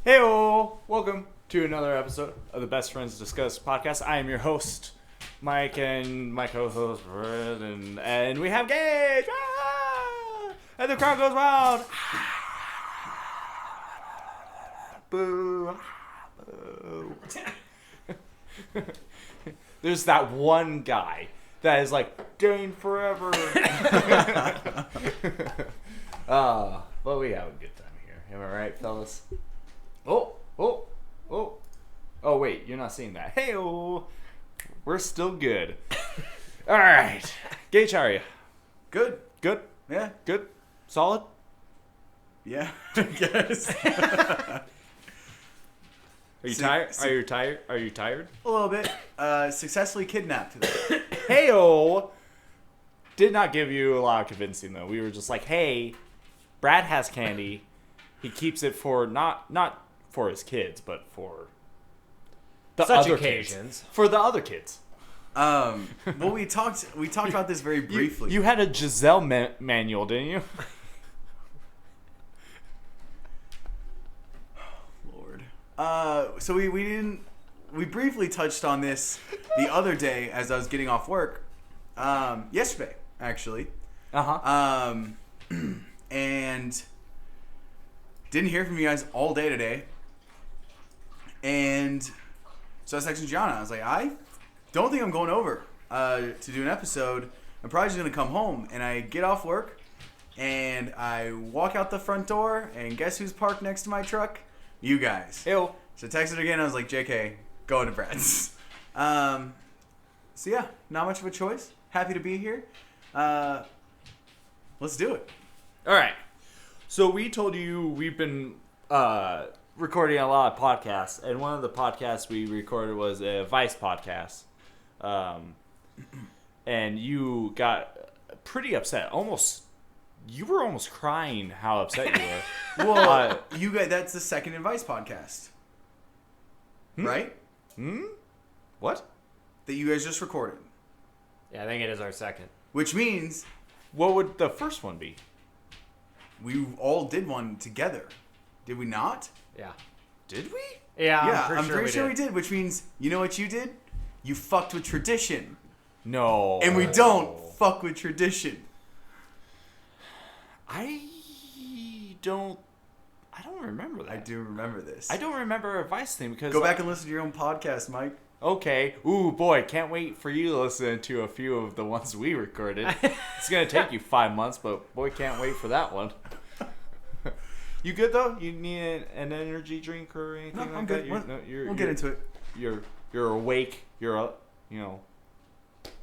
Heyo! Welcome to another episode of the Best Friends Discuss podcast. I am your host, Mike, and my co-host, Brett, and we have Gage! Ah! And the crowd goes wild! Boo! Boo! There's that one guy that is like, Dane forever! But we have a good time here. Am I right, fellas? Oh! Oh, wait, you're not seeing that. Hey-oh! We're still good. Alright. Gage, how are you? Good. Good? Yeah. Good? Solid? Yeah. I guess. Are you tired? Are you tired? A little bit. Successfully kidnapped today. Hey-oh! Did not give you a lot of convincing, though. We were just like, hey, Brad has candy. He keeps it for not for his kids, but for the Such other occasions. kids. For the other kids. Well, we talked about this very briefly. You had a Giselle manual, didn't you? Lord. So we briefly touched on this the other day as I was getting off work. Yesterday, actually. Uh-huh. And didn't hear from you guys all day today. And so I was texting Gianna. I was like, I don't think I'm going over to do an episode. I'm probably just going to come home. And I get off work, and I walk out the front door, and guess who's parked next to my truck? You guys. Ew. So I texted her again. I was like, JK, go to Brad's. So yeah, not much of a choice. Happy to be here. Let's do it. All right. So we told you we've been recording a lot of podcasts, and one of the podcasts we recorded was a Vice podcast. And you got pretty upset. You were almost crying how upset you were. Well, you guys, that's the second Advice podcast. Right? What? That you guys just recorded. Yeah, I think it is our second. Which means What would the first one be? we all did one together. Did we not? Yeah. Did we? Yeah, Yeah, I'm pretty sure we did. Which means, you know what you did? You fucked with tradition. No. And we don't fuck with tradition. I don't remember that. I do remember this. I don't remember a Vice thing because Go back and listen to your own podcast, Mike. Okay. Ooh, boy, can't wait for you to listen to a few of the ones we recorded. It's going to take you 5 months, but boy, can't wait for that one. You good, though? You need an energy drink or anything No, like I'm that? good. We'll get into it. You're awake. You're,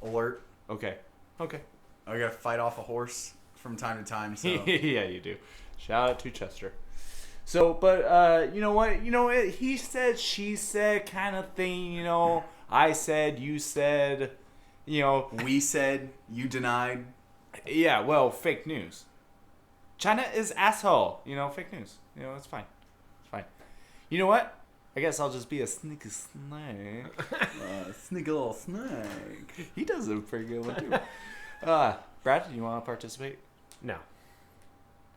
Alert. okay. Okay. I gotta fight off a horse from time to time, so. Yeah, you do. Shout out to Chester. So, but, you know what? He said, she said kind of thing, I said, you said, We said, you denied. Yeah, well, fake news. China is asshole. Fake news. It's fine. It's fine. You know what? I guess I'll just be a sneaky snake. Sneaky little snake. He does a pretty good one, too. Brad, do you want to participate? No.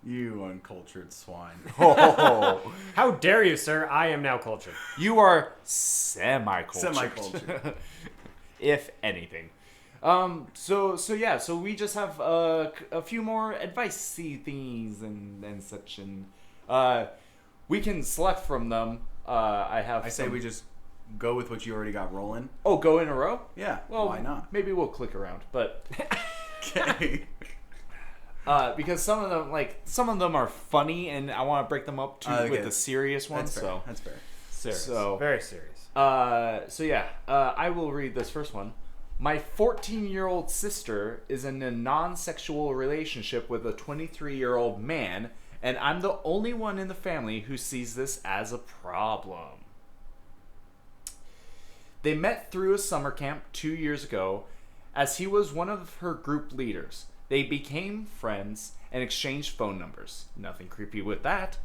You uncultured swine. Oh, How dare you, sir? I am now cultured. you are semi-cultured. Semi-cultured. If anything. So we just have a few more advice-y things and such, and we can select from them. I say we just go with what you already got rolling. Oh, go in a row? Yeah, Well, why not? Maybe we'll click around, but Okay. because some of them are funny, and I want to break them up with the serious ones. That's fair. So That's fair. Serious. So- Very serious. I will read this first one. My 14-year-old sister is in a non-sexual relationship with a 23-year-old man, and I'm the only one in the family who sees this as a problem. They met through a summer camp 2 years ago, as he was one of her group leaders. They became friends and exchanged phone numbers. Nothing creepy with that.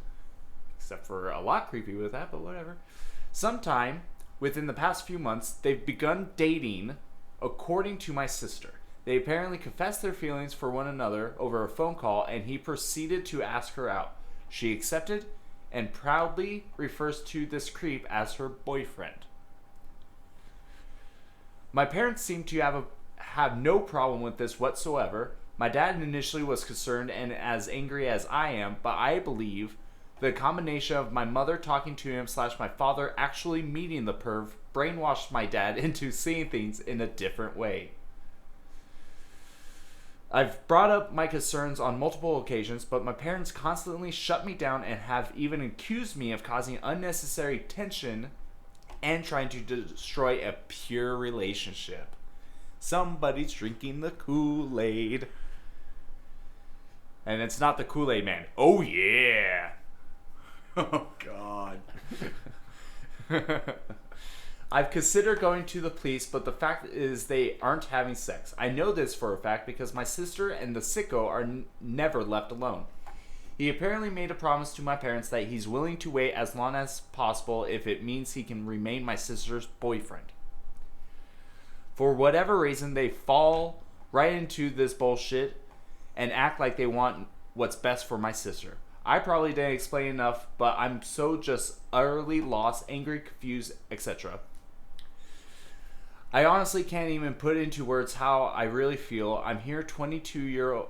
Except for a lot creepy with that, but whatever. Sometime within the past few months, they've begun dating, according to my sister. They apparently confessed their feelings for one another over a phone call, and he proceeded to ask her out. She accepted, and proudly refers to this creep as her boyfriend. My parents seem to have no problem with this whatsoever. My dad initially was concerned and as angry as I am, but I believe the combination of my mother talking to him / my father actually meeting the perv brainwashed my dad into seeing things in a different way. I've brought up my concerns on multiple occasions, but my parents constantly shut me down and have even accused me of causing unnecessary tension and trying to destroy a pure relationship. Somebody's drinking the Kool-Aid. And it's not the Kool-Aid man. Oh, yeah. Oh, God. I've considered going to the police, but the fact is they aren't having sex. I know this for a fact because my sister and the sicko are never left alone. He apparently made a promise to my parents that he's willing to wait as long as possible if it means he can remain my sister's boyfriend. For whatever reason, they fall right into this bullshit and act like they want what's best for my sister. I probably didn't explain enough, but I'm so just utterly lost, angry, confused, etc. I honestly can't even put into words how I really feel. I'm her 22-year-old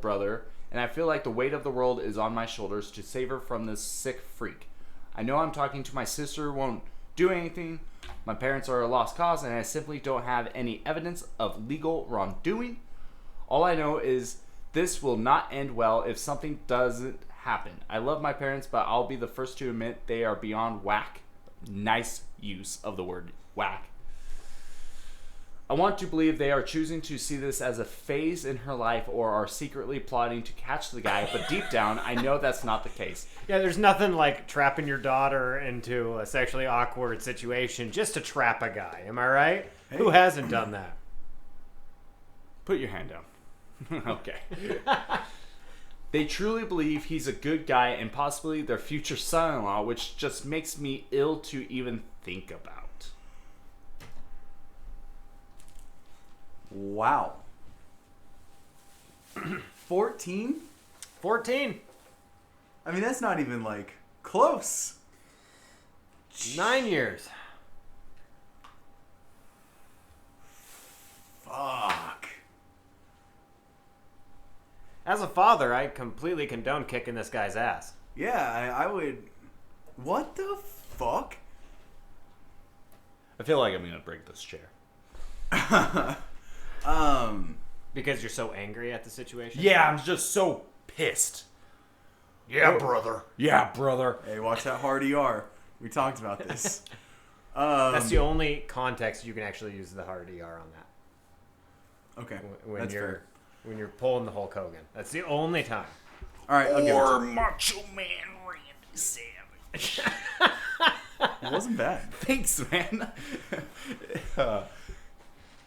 brother, and I feel like the weight of the world is on my shoulders to save her from this sick freak. I know I'm talking to my sister won't do anything. My parents are a lost cause, and I simply don't have any evidence of legal wrongdoing. All I know is this will not end well if something doesn't happen. I love my parents, but I'll be the first to admit they are beyond whack. Nice use of the word whack. I want to believe they are choosing to see this as a phase in her life or are secretly plotting to catch the guy, but deep down, I know that's not the case. Yeah, there's nothing like trapping your daughter into a sexually awkward situation just to trap a guy. Am I right? Hey. Who hasn't done that? Put your hand down. Okay. They truly believe he's a good guy and possibly their future son-in-law, which just makes me ill to even think about. Wow. 14? 14. I mean, that's not even, like, close. 9 years. Fuck. As a father, I completely condone kicking this guy's ass. Yeah, I would... What the fuck? I feel like I'm gonna break this chair. Because you're so angry at the situation? Yeah, I'm just so pissed. Yeah, brother. Yeah, brother. Hey, watch that hard ER. We talked about this. That's the only context you can actually use the hard ER on that. Okay, when that's fair. When you're pulling the Hulk Hogan. That's the only time. All right, I'll give it to you. Macho Man Randy Savage. It wasn't bad. Thanks, man.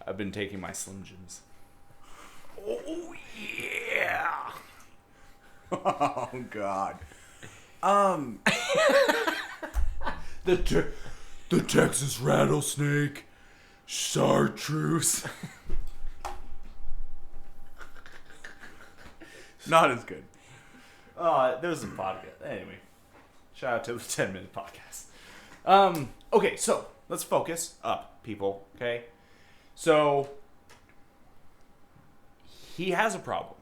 I've been taking my Slim Jims. Oh, yeah. Oh, God. The Texas rattlesnake. Chartreuse. Not as good. There was a podcast. Anyway, shout out to the 10-minute podcast. Okay, so let's focus up, people. Okay, so he has a problem.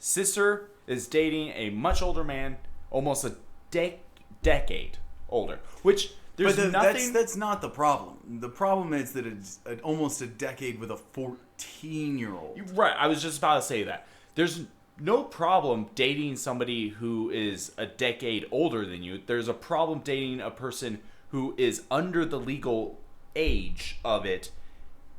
Sister is dating a much older man, almost a decade older. Which there's nothing. That's not the problem. The problem is that it's almost a decade with a 14-year-old. Right. I was just about to say that. There's no problem dating somebody who is a decade older than you. There's a problem dating a person who is under the legal age of it,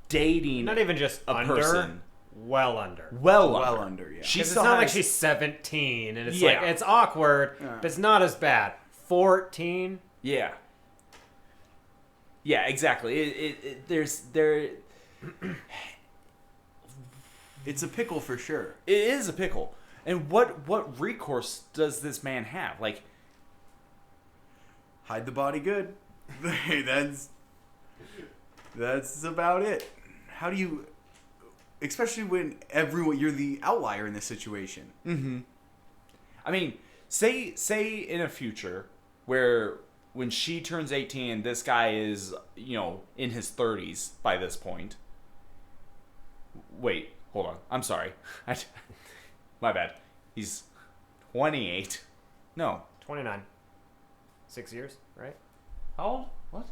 dating not even just a under, person. Well under. Well under, yeah. It's not like she's 17 and it's like it's awkward, but it's not as bad. 14. Yeah. Yeah, exactly. It's a pickle for sure. It is a pickle. And what recourse does this man have? Like, hide the body good. That's about it. How do you, especially when you're the outlier in this situation. Mm-hmm. I mean, say in a future where when she turns 18, this guy is, in his 30s by this point. Wait, hold on. I'm sorry. My bad. He's 28. No. 29. 6 years, right? How old? What?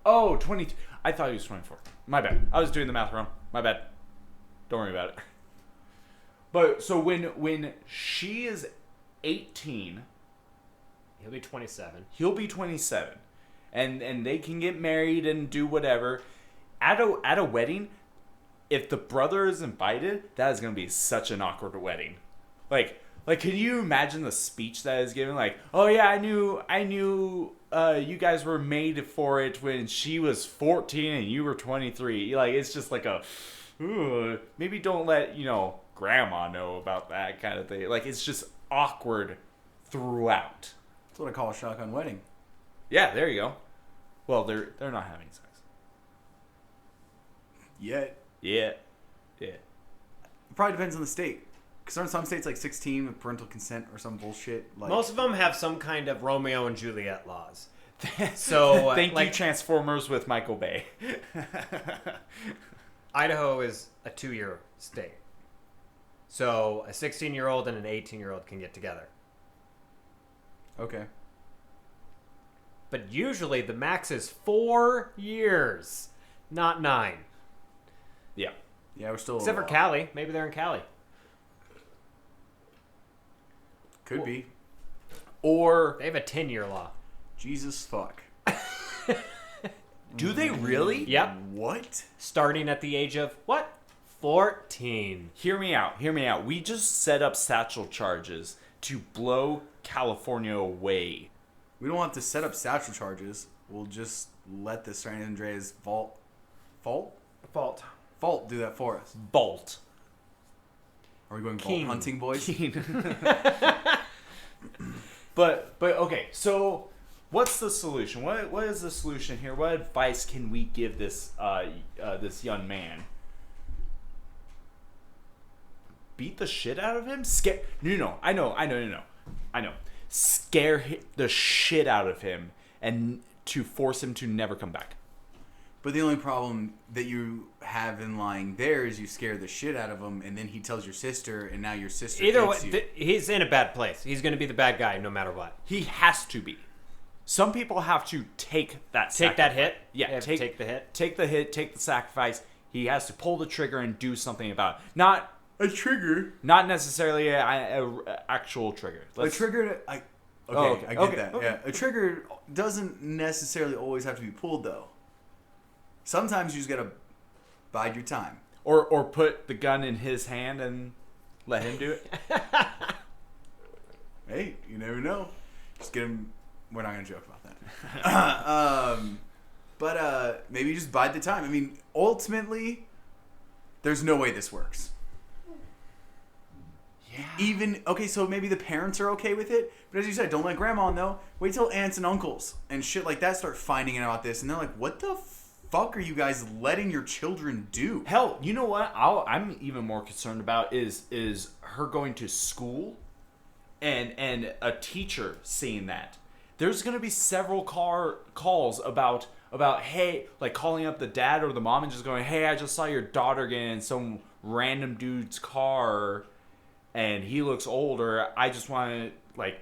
Oh, 22. I thought he was 24. My bad. I was doing the math wrong. My bad. Don't worry about it. But so when she is 18, He'll be 27. he'll be 27. And they can get married and do whatever. At a wedding, if the brother is invited, that is going to be such an awkward wedding. Like, can you imagine the speech that is given? Like, oh yeah, I knew you guys were made for it when she was 14 and you were 23. Like, it's just like maybe don't let, grandma know about that kind of thing. Like, it's just awkward throughout. That's what I call a shotgun wedding. Yeah, there you go. Well, they're not having sex. Yet. Yeah. It probably depends on the state. Because aren't some states like 16 with parental consent or some bullshit? Like, Most of them have some kind of Romeo and Juliet laws. So Thank you, Transformers with Michael Bay. Idaho is a 2-year state. So a 16-year-old and an 18-year-old can get together. Okay. But usually the max is 4 years, not 9. Yeah. Yeah, we're still... Except for Cali. Maybe they're in Cali. Could be. Or They have a 10-year law. Jesus fuck. do they really? Yep. What? Starting at the age of, what? 14. Hear me out. We just set up satchel charges to blow California away. We don't have to set up satchel charges. We'll just let the San Andreas Fault do that for us. Bolt. Are we going King. vault hunting, boys? But okay, so what's the solution? What is the solution here? What advice can we give this this young man? Beat the shit out of him? No. I know. Scare the shit out of him and to force him to never come back. But the only problem that you have in lying there is you scare the shit out of him, and then he tells your sister, and now your sister Either way, hates you. he's in a bad place. He's going to be the bad guy no matter what. He has to be. Some people have to take that Take that hit? Yeah, They have to take the hit? Take the hit, take the sacrifice. He has to pull the trigger and do something about it. Not A trigger? not necessarily a actual trigger. A trigger... I get that. Okay. Yeah, a trigger doesn't necessarily always have to be pulled, though. Sometimes you just gotta bide your time. Or put the gun in his hand and let him do it. Hey, you never know. Just get him... We're not gonna joke about that. But maybe just bide the time. I mean, ultimately, there's no way this works. Yeah. Okay, so maybe the parents are okay with it, but as you said, don't let grandma know. Wait till aunts and uncles and shit like that start finding out about this, and they're like, what the fuck are you guys letting your children do? Hell, you know what? I'm even more concerned about is her going to school and a teacher seeing that. There's gonna be several calls about hey, like calling up the dad or the mom and just going, hey, I just saw your daughter get in some random dude's car and he looks older. I just want to, like,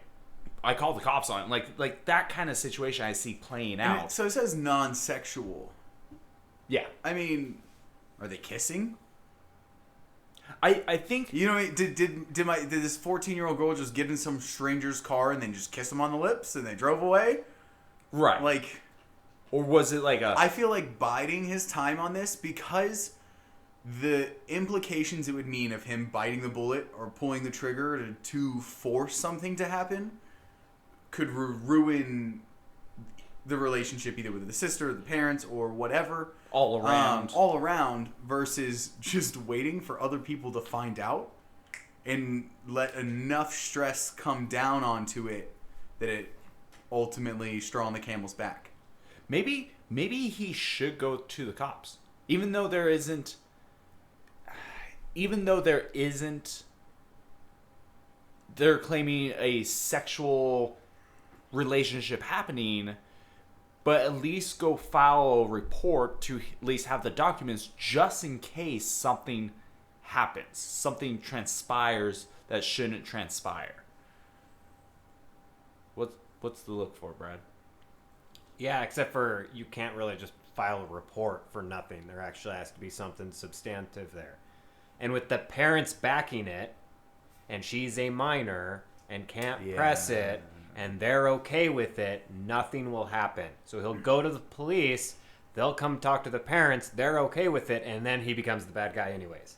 I called the cops on him. Like that kind of situation I see playing out. So it says non-sexual. Yeah. I mean, are they kissing? I think... You know, did this 14-year-old girl just get in some stranger's car and then just kiss him on the lips and they drove away? Right. Like... Or was it like a... I feel like biding his time on this because the implications it would mean of him biting the bullet or pulling the trigger to force something to happen could ruin the relationship either with the sister, the parents, or whatever. All around. All around versus just waiting for other people to find out and let enough stress come down onto it that it ultimately straw on the camel's back. Maybe he should go to the cops. Even though there isn't... even though they're claiming a sexual relationship happening, but at least go file a report to at least have the documents just in case something happens, something transpires that shouldn't transpire. What's the look for, Brad? Yeah, except for you can't really just file a report for nothing. There actually has to be something substantive there. And with the parents backing it, and she's a minor and can't press it, and they're okay with it, nothing will happen. So he'll go to the police, they'll come talk to the parents, they're okay with it, and then he becomes the bad guy anyways.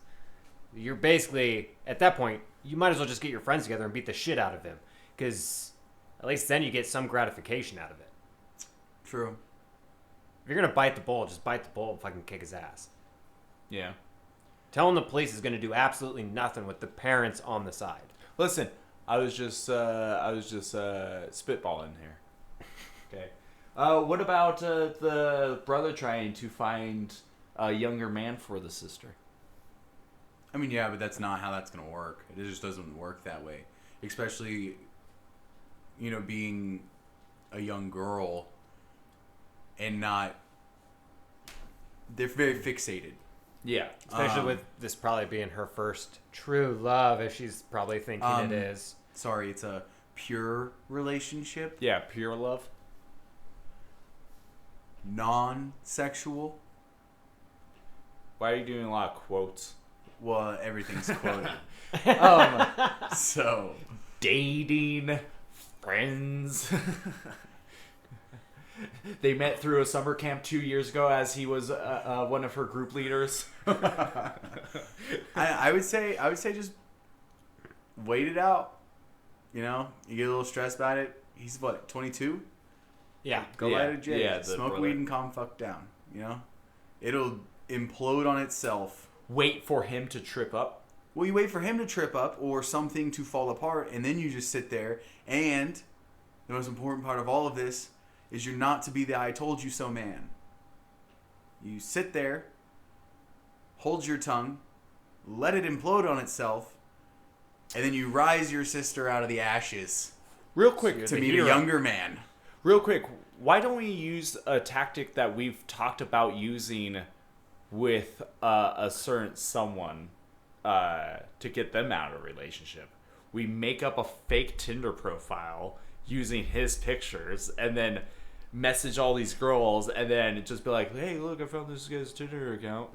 You're basically, at that point, you might as well just get your friends together and beat the shit out of him. Because at least then you get some gratification out of it. True. If you're going to bite the bull, just bite the bull and fucking kick his ass. Yeah. Telling the police is going to do absolutely nothing with the parents on the side. Listen, I was just spitballing here. Okay. What about the brother trying to find a younger man for the sister? I mean, yeah, but that's not how that's going to work. It just doesn't work that way. Especially, being a young girl and not... They're very fixated. Yeah. Especially with this probably being her first true love, as she's probably thinking it is. Sorry, it's a pure relationship. Yeah, pure love. Non-sexual. Why are you doing a lot of quotes? Well, everything's quoted. So... Dating, friends. They met through a summer camp 2 years ago as he was one of her group leaders. I would say just wait it out. You get a little stressed about it. He's what, 22? Yeah. Go light a J. Yeah, Smoke brother. weed and calm fuck down. It'll implode on itself. Wait for him to trip up. Well, you wait for him to trip up or something to fall apart, and then you just sit there. And the most important part of all of this is you're not to be the I told you so man. You sit there, hold your tongue, let it implode on itself, and then you rise your sister out of the ashes. Real quick, To meet a younger man. Real quick, why don't we use a tactic that we've talked about using with a certain someone to get them out of a relationship? We make up a fake Tinder profile using his pictures and then message all these girls and then just be like, hey, look, I found this guy's Tinder account.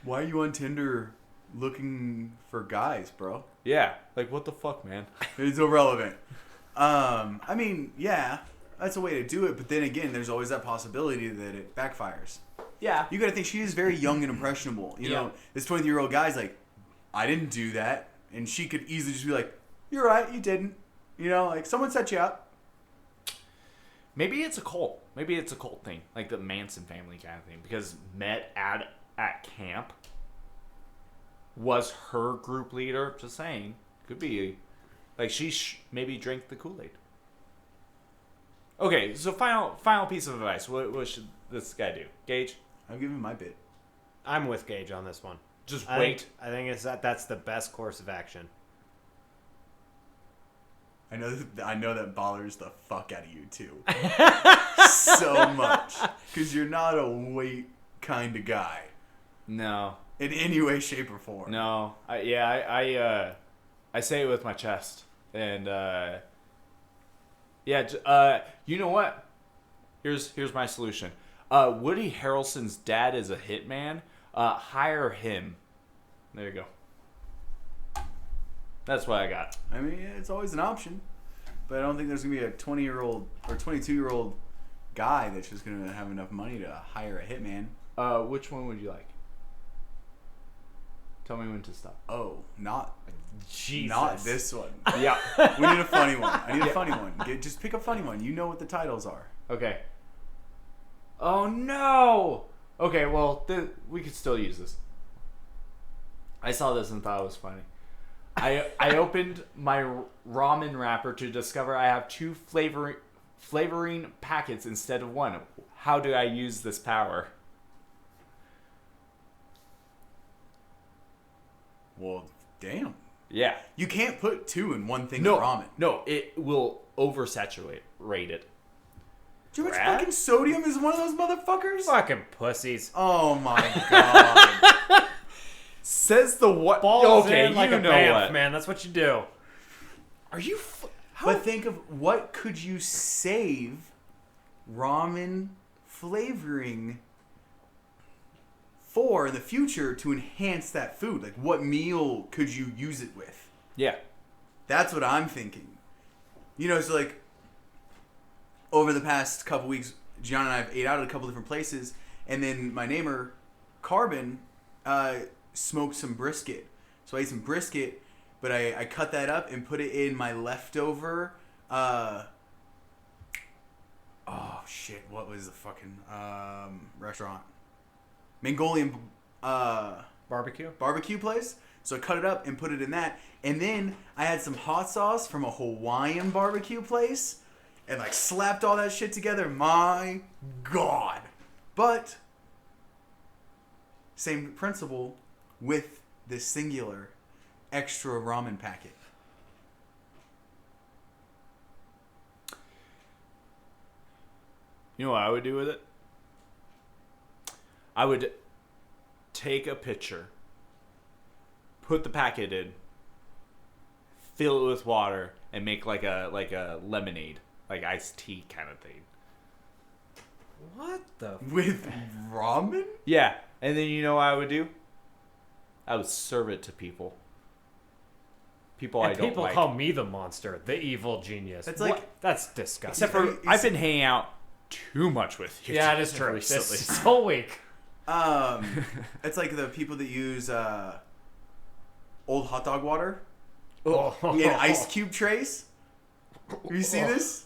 Why are you on Tinder looking for guys, bro? Yeah, like what the fuck, man? It's irrelevant. I mean, yeah, that's a way to do it, but then again, there's always that possibility that it backfires. Yeah. You gotta think she is very young and impressionable. This 23-year-old guy's like, I didn't do that. And she could easily just be like, you're right, you didn't. Like someone set you up. Maybe it's a cult. Maybe it's a cult thing. Like the Manson family kind of thing. Because met at camp was her group leader. Just saying. Could be. Like she maybe drank the Kool-Aid. Okay, so final piece of advice. What should this guy do? Gage? I'm giving my bit. I'm with Gage on this one. Just I wait. think that's the best course of action. I know that bothers the fuck out of you too. So much. Because you're not a wait kind of guy. No. In any way, shape, or form. No. I say it with my chest. And, you know what? Here's my solution. Woody Harrelson's dad is a hitman. Hire him. There you go. That's what I got. I mean, it's always an option. But I don't think there's going to be a 20-year-old or 22-year-old guy that's just going to have enough money to hire a hitman. Which one would you like? Tell me when to stop. Oh, not this one. Yeah. We need a funny one. I need a funny one. Just pick a funny one. You know what the titles are. Okay. Oh, no! Okay, well, we could still use this. I saw this and thought it was funny. I opened my ramen wrapper to discover I have 2 flavoring packets instead of 1. How do I use this power? Well, damn. Yeah. You can't put 2 in one thing No, of ramen. no, it will oversaturate it. Do you know how much Brad? fucking sodium is in one of those motherfuckers? Fucking pussies. Oh my god. Says the what? Balls okay, in like you a know bamf, what? man. That's what you do. Are you? How? But think of what could you save ramen flavoring for in the future to enhance that food? Like, what meal could you use it with? Yeah. That's what I'm thinking. You know, so like, over the past couple weeks, Gianna and I have ate out at a couple different places, and then my neighbor, Carbon, smoked some brisket. So I ate some brisket, but I cut that up and put it in my leftover, oh shit, what was the fucking, restaurant? Mongolian, Barbecue? place. So I cut it up and put it in that. And then I had some hot sauce from a Hawaiian barbecue place and like slapped all that shit together. My God. But same principle with this singular extra ramen packet. You know what I would do with it? I would take a pitcher, put the packet in, fill it with water, and make like a lemonade, like iced tea kind of thing. What the? With ramen? Yeah, and then you know what I would do? I would serve it to people. People I And don't people like. call me the monster, the evil genius. That's What? like- That's disgusting. Except for Is- I've been hanging out too much with you. Yeah, it is true. recently. This is so weak. It's like the people that use old hot dog water Oh. in ice cube trays. Have you seen this?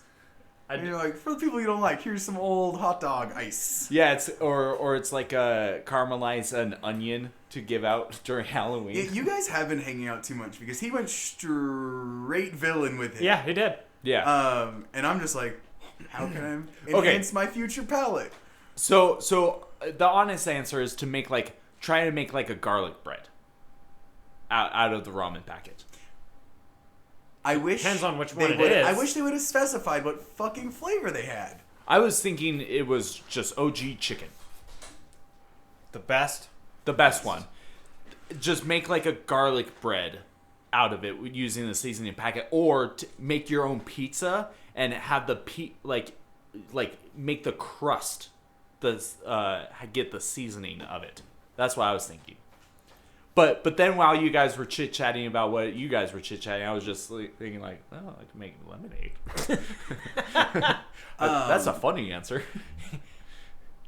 And you're like, for the people you don't like, here's some old hot dog ice. Yeah, it's or it's like caramelize an onion to give out during Halloween. Yeah, you guys have been hanging out too much because he went straight villain with it. Yeah, he did. Yeah. And I'm just like, how can I Okay. enhance my future palate? So the honest answer is to try to make like a garlic bread out of the ramen packet. I wish Depends on which they one it would- is. I wish they would have specified what fucking flavor they had. I was thinking it was just OG chicken, The best. the best one. Just make like a garlic bread out of it using the seasoning packet, or make your own pizza and have the like make the crust, get the seasoning of it. That's what I was thinking. But then while you guys were chit chatting about what you guys were chit chatting, I was just thinking like, oh, I can make lemonade. That's a funny answer.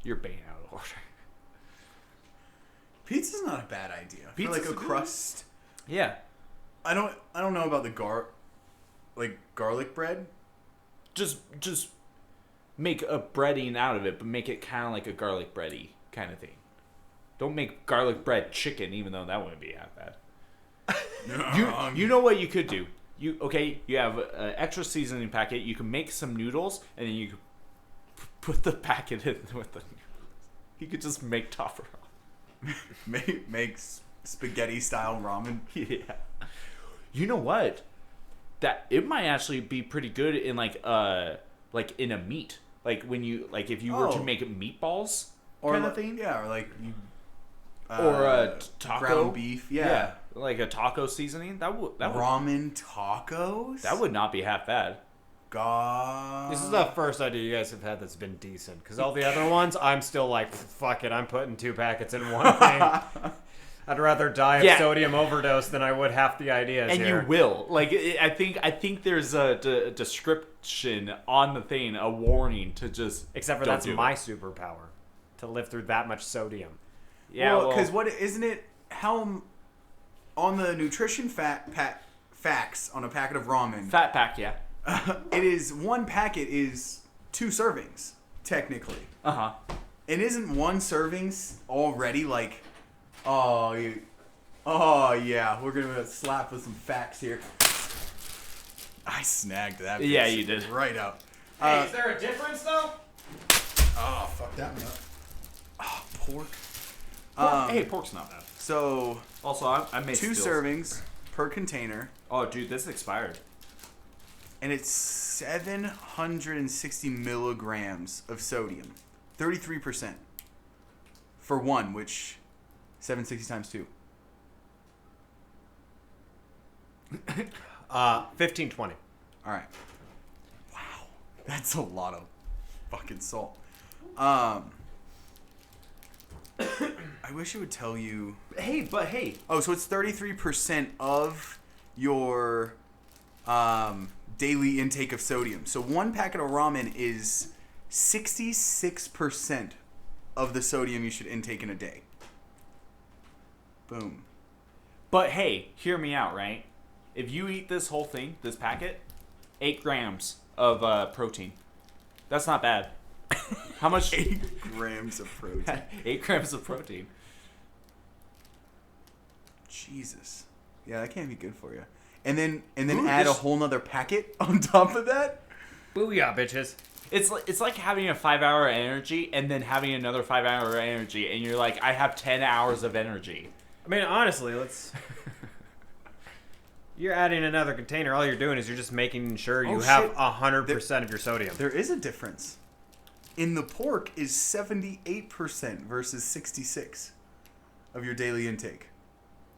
You're bang out of order. Pizza's not a bad idea. For Pizza's like a a good- crust. Yeah, I don't know about the garlic bread. just make a breading out of it, but make it kind of like a garlic bready kind of thing. Don't make garlic bread chicken, even though that wouldn't be half bad. You know what you could do? You have an extra seasoning packet. You can make some noodles, and then you could put the packet in with the noodles. You could just make tofu ramen. make spaghetti style ramen. Yeah. You know what? That it might actually be pretty good in like in a meat. Like when you if you were to Oh. make meatballs Or kind like, of thing. Yeah, or like you Or a taco ground beef. Yeah. like a taco seasoning. That would Ramen tacos? that would not be half bad. God. This is the first idea you guys have had that's been decent. Because all the other ones, I'm still like, fuck it, I'm putting 2 packets in one thing. I'd rather die of sodium overdose than I would half the ideas And here. you will. I think there's a description on the thing, a warning to just Except for don't that's do my it. superpower. To live through that much sodium. Yeah, well, because what isn't it? How on the nutrition facts on a packet of ramen, fat pack, yeah. it is one packet is 2 servings technically, Uh-huh. and isn't one servings already like, oh yeah, we're gonna slap with some facts here. I snagged that. Yeah, bitch you did. right out. Hey, is there a difference though? Oh, fuck that one up. Oh, pork. Hey, pork's not bad. So Also, I made 2 skills. servings per container, Oh, dude, this expired. and it's 760 milligrams of sodium, 33% for one, which 760 times 2. 1520. All right. Wow, that's a lot of fucking salt. I wish it would tell you. Hey. Oh, so it's 33% of your daily intake of sodium. So one packet of ramen is 66% of the sodium you should intake in a day. Boom. But hey, hear me out, right? If you eat this whole thing, this packet, 8 grams of protein. That's not bad. How much? 8 grams of protein. 8 grams of protein. Jesus. Yeah, that can't be good for you. And then Ooh, add a this- whole nother packet on top of that? Booyah, bitches. It's like having a 5-hour energy and then having another 5-hour energy, and you're like, I have 10 hours of energy. I mean, honestly, let's... You're adding another container. All you're doing is you're just making sure you Oh, have shit. 100% of your sodium. There is a difference. In the pork is 78% versus 66 of your daily intake.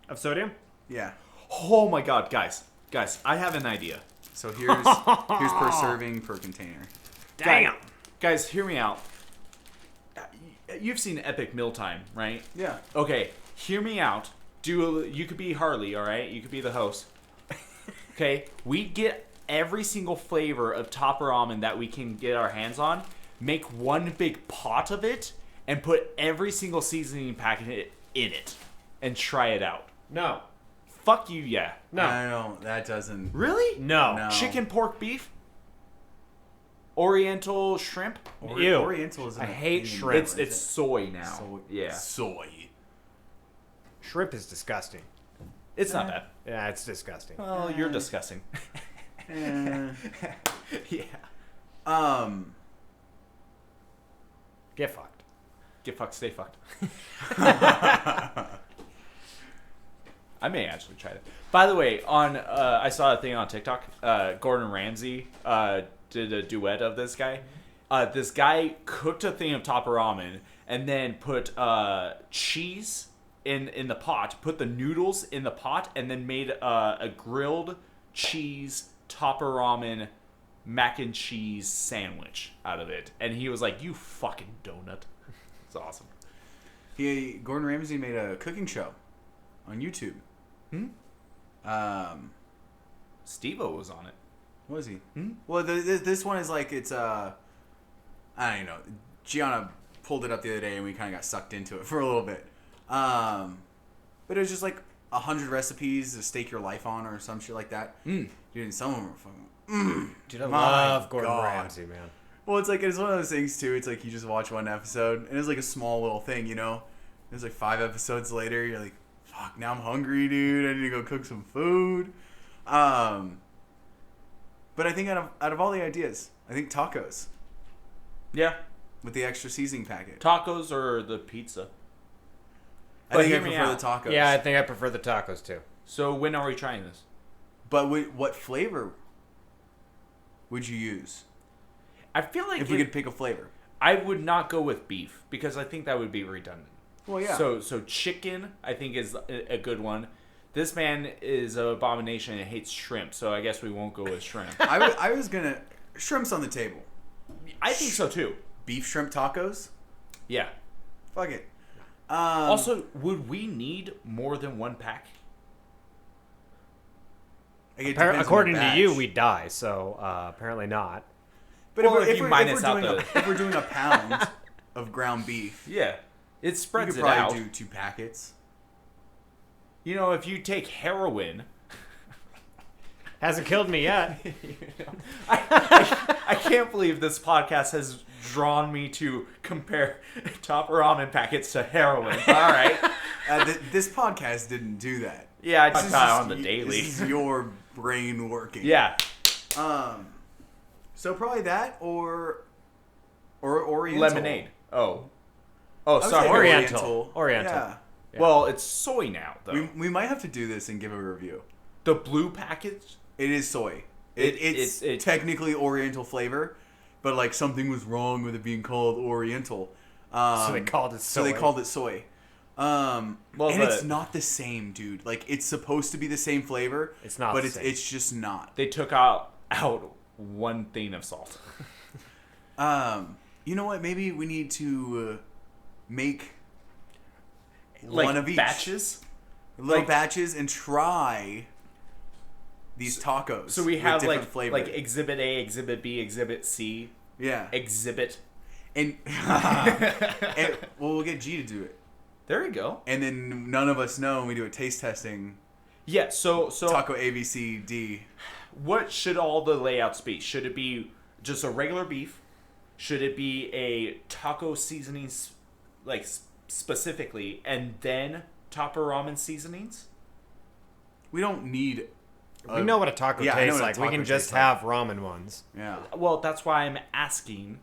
Of sodium? Yeah. Oh my god, guys, I have an idea. So here's per serving per container. Damn! Guys, hear me out. You've seen Epic Mealtime, right? Yeah. Okay, hear me out. You could be Harley, all right? You could be the host. Okay, we get every single flavor of top ramen that we can get our hands on, make one big pot of it, and put every single seasoning packet in it, and try it out. No. Fuck you, yeah. No. I know that doesn't. Really? No. No. Chicken, pork, beef? Oriental shrimp? Ew. Oriental is. I hate shrimp. It's soy now. Soy. Yeah. Soy. Shrimp is disgusting. It's not bad. Yeah, it's disgusting. Well, you're disgusting. Eh. Yeah. Get fucked. Get fucked, stay fucked. I may actually try that. By the way, I saw a thing on TikTok. Gordon Ramsay did a duet of this guy. This guy cooked a thing of top ramen and then put cheese in the pot, put the noodles in the pot, and then made a grilled cheese topper ramen mac and cheese sandwich out of it. And he was like, "You fucking donut." It's awesome. Gordon Ramsay made a cooking show on YouTube. Steve-O was on it. Was he? Well, this one is like it's I don't know. Gianna pulled it up the other day and we kind of got sucked into it for a little bit. But it was just like 100 recipes to stake your life on or some shit like that. Dude, and some of them were fucking. Dude, I My love Gordon God. Ramsay, man. Well, it's one of those things too. It's like you just watch one episode and it's like a small little thing, you know. It's like 5 episodes later, you're like, fuck, now I'm hungry, dude. I need to go cook some food. But I think out of all the ideas, I think tacos Yeah. with the extra seasoning packet. Tacos or the pizza. I think I hear me prefer out. the tacos. Yeah, I think I prefer the tacos too. So when are we trying this? But what flavor would you use I feel like if we could pick a flavor? I would not go with beef because I think that would be redundant. Well, yeah. So chicken, I think, is a good one. This man is an abomination and hates shrimp, so I guess we won't go with shrimp. I was gonna shrimp's on the table. I think so too. Beef shrimp tacos. Yeah. Fuck it. Also, would we need more than one pack? Like, it depends on According the to you, batch. we die, so apparently not. But Well, if if you we're minus out doing the- if we're doing a pound of ground beef, Yeah. It you spreads could it out. probably do 2 packets. You know, if you take heroin, Hasn't killed me yet. I can't believe this podcast has drawn me to compare top ramen packets to heroin. All right. This podcast didn't do that. Yeah, I This just is got just on the y- daily. This is your brain working. Yeah. So probably that or Oriental. Lemonade. Oh. Oh, I would sorry. say Oriental. Yeah. Yeah. Well, it's soy now, though. We might have to do this and give a review. The blue package? It is soy. It's It- technically Oriental flavor, but like something was wrong with it being called Oriental. So they called it soy. So they called it soy. And it's but- not the same, dude. Like it's supposed to be the same flavor. It's not but the it's same. it's just not. They took out one thing of salt. You know what? Maybe we need to make Like one of each. batches? Little Like- batches and try these tacos. So we with have different like flavor. like Exhibit A, Exhibit B, Exhibit C, yeah. Exhibit. And, we'll get G to do it. There you go. And then none of us know when we do a taste testing. Yeah, so Taco A, B, C, D. what should all the layouts be? Should it be just a regular beef? Should it be a taco seasonings, like specifically, and then Topper ramen seasonings? We don't need. We know what a taco Yeah, I know tastes what a like. We taco can just tastes like. have ramen ones. Yeah. Well, that's why I'm asking.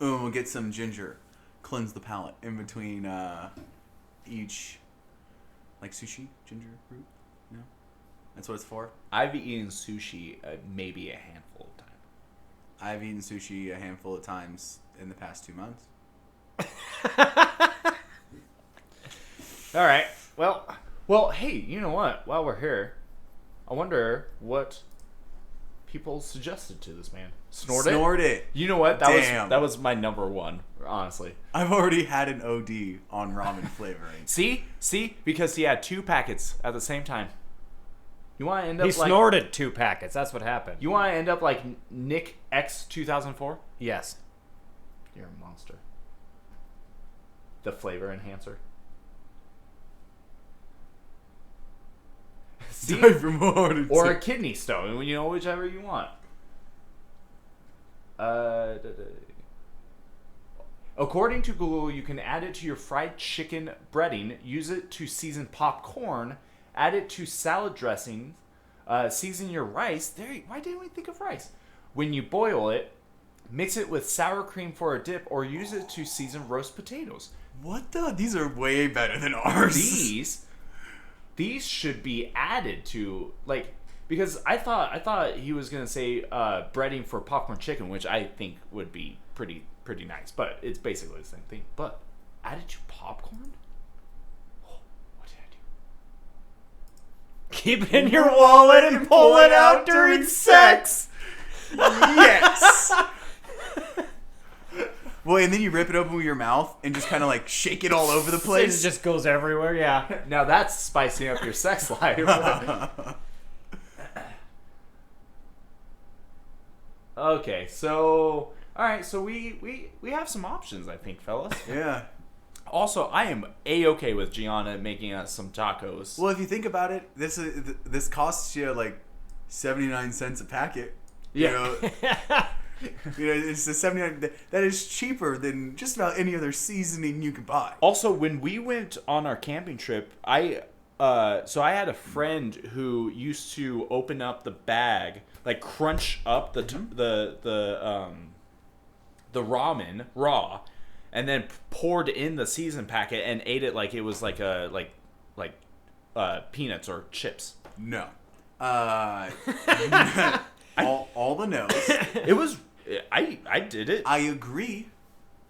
Ooh, we'll get some ginger. Cleanse the palate in between each. Like sushi? Ginger root? No? That's what it's for? I've eaten sushi maybe a handful of times. I've eaten sushi a handful of times in the past 2 months. All right. Well, hey, you know what? While we're here, I wonder what people suggested to this man. Snort it? You know what? Damn. That was my number one, honestly. I've already had an OD on ramen flavoring. See, because he had 2 packets at the same time. You want to end up He like snorted 2 packets. That's what happened. You want to end up like Nick X 2004? Yes. You're a monster. The flavor enhancer. See? Die from morning Or to- a kidney stone, whichever you want. According to Google, you can add it to your fried chicken breading, use it to season popcorn, add it to salad dressing, season your rice. Why didn't we think of rice? When you boil it, mix it with sour cream for a dip, or use it to season roast potatoes. What the? These are way better than ours. These should be added to, like, because I thought he was gonna say breading for popcorn chicken, which I think would be pretty nice, but it's basically the same thing. But added to popcorn? Oh, what did I do? Keep it in your wallet and pull it out during sex. Yes. Well, and then you rip it open with your mouth and just kind of like shake it all over the It place. just goes everywhere. Yeah. Now that's spicing up your sex life. Okay, so all right, so we have some options, I think, fellas. Yeah. Also, I am A-okay with Gianna making us some tacos. Well, if you think about it, this costs you like 79 cents a packet. Yeah. It's the 79. That is cheaper than just about any other seasoning you can buy. Also, when we went on our camping trip, I had a friend who used to open up the bag, like crunch up the ramen raw, and then poured in the season packet and ate it like it was like peanuts or chips. No. All the no's. It was I did it. I agree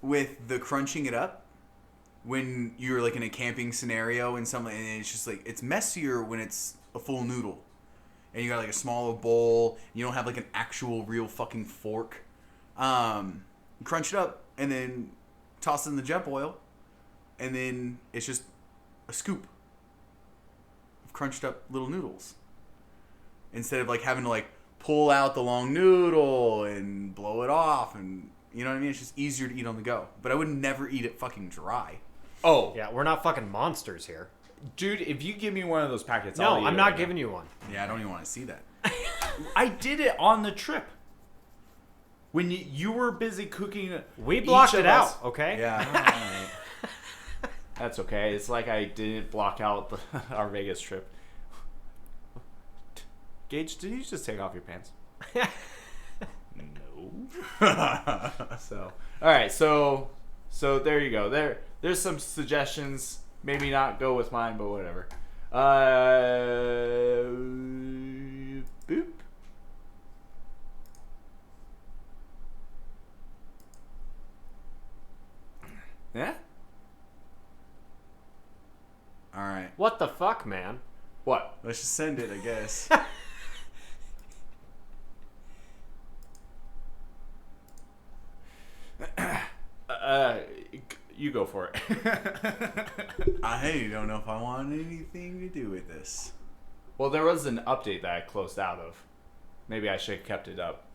with the crunching it up when you're like in a camping scenario and something, and it's just like it's messier when it's a full noodle, and you got like a smaller bowl. And you don't have like an actual real fucking fork. Crunch it up and then toss it in the jet oil, and then it's just a scoop of crunched up little noodles instead of like having to like pull out the long noodle and blow it off, and you know what I mean? It's just easier to eat on the go. But I would never eat it fucking dry. Oh, Yeah, we're not fucking monsters here. dude, if you give me one of those packets, No, I'll eat I'm it not right giving you one. Yeah, I don't even want to see that. now. I did it on the trip. When you were busy cooking, We each blocked of it us- out, okay? Yeah. That's okay. It's like I didn't block out our Vegas trip. Gage, did you just take off your pants? No. So, all right. So So there you go. There's some suggestions. Maybe not go with mine, but whatever. Boop. Yeah. All right. What the fuck, man? What? Let's just send it, I guess. You go for it. I don't know if I want anything to do with this. Well, there was an update that I closed out of. Maybe I should have kept it up.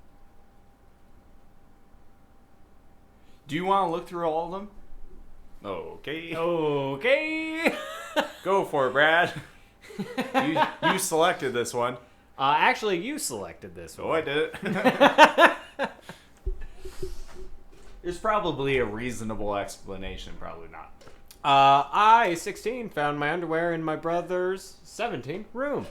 Do you want to look through all of them? Okay. Okay. Go for it, Brad. You selected this one. Actually, you selected this one. Oh, I did it. There's probably a reasonable explanation. Probably not. I, 16, found my underwear in my brother's 17 room.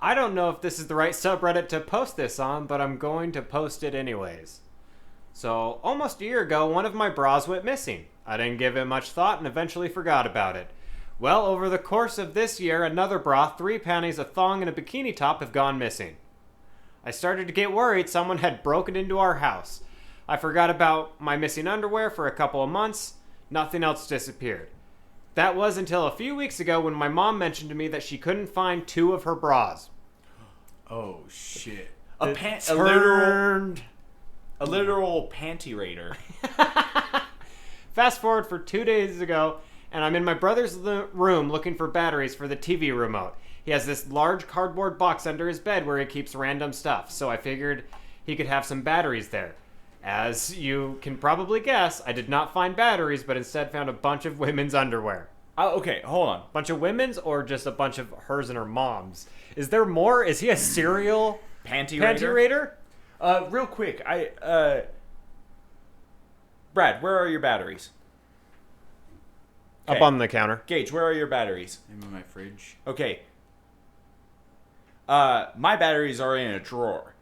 I don't know if this is the right subreddit to post this on, but I'm going to post it anyways. So, almost a year ago, one of my bras went missing. I didn't give it much thought and eventually forgot about it. Well, over the course of this year, another bra, 3 panties, a thong, and a bikini top have gone missing. I started to get worried someone had broken into our house. I forgot about my missing underwear for a couple of months. Nothing else disappeared. That was until a few weeks ago when my mom mentioned to me that she couldn't find 2 of her bras. Oh, shit. A literal panty raider. Fast forward for 2 days ago, and I'm in my brother's room looking for batteries for the TV remote. He has this large cardboard box under his bed where he keeps random stuff, so I figured he could have some batteries there. As you can probably guess, I did not find batteries, but instead found a bunch of women's underwear. Okay, hold on. Bunch of women's or just a bunch of hers and her mom's? Is there more? Is he a serial Panty raider? Real quick, Brad, where are your batteries? Up Okay. on the counter. Gage, where are your batteries? In my fridge. Okay. My batteries are in a drawer.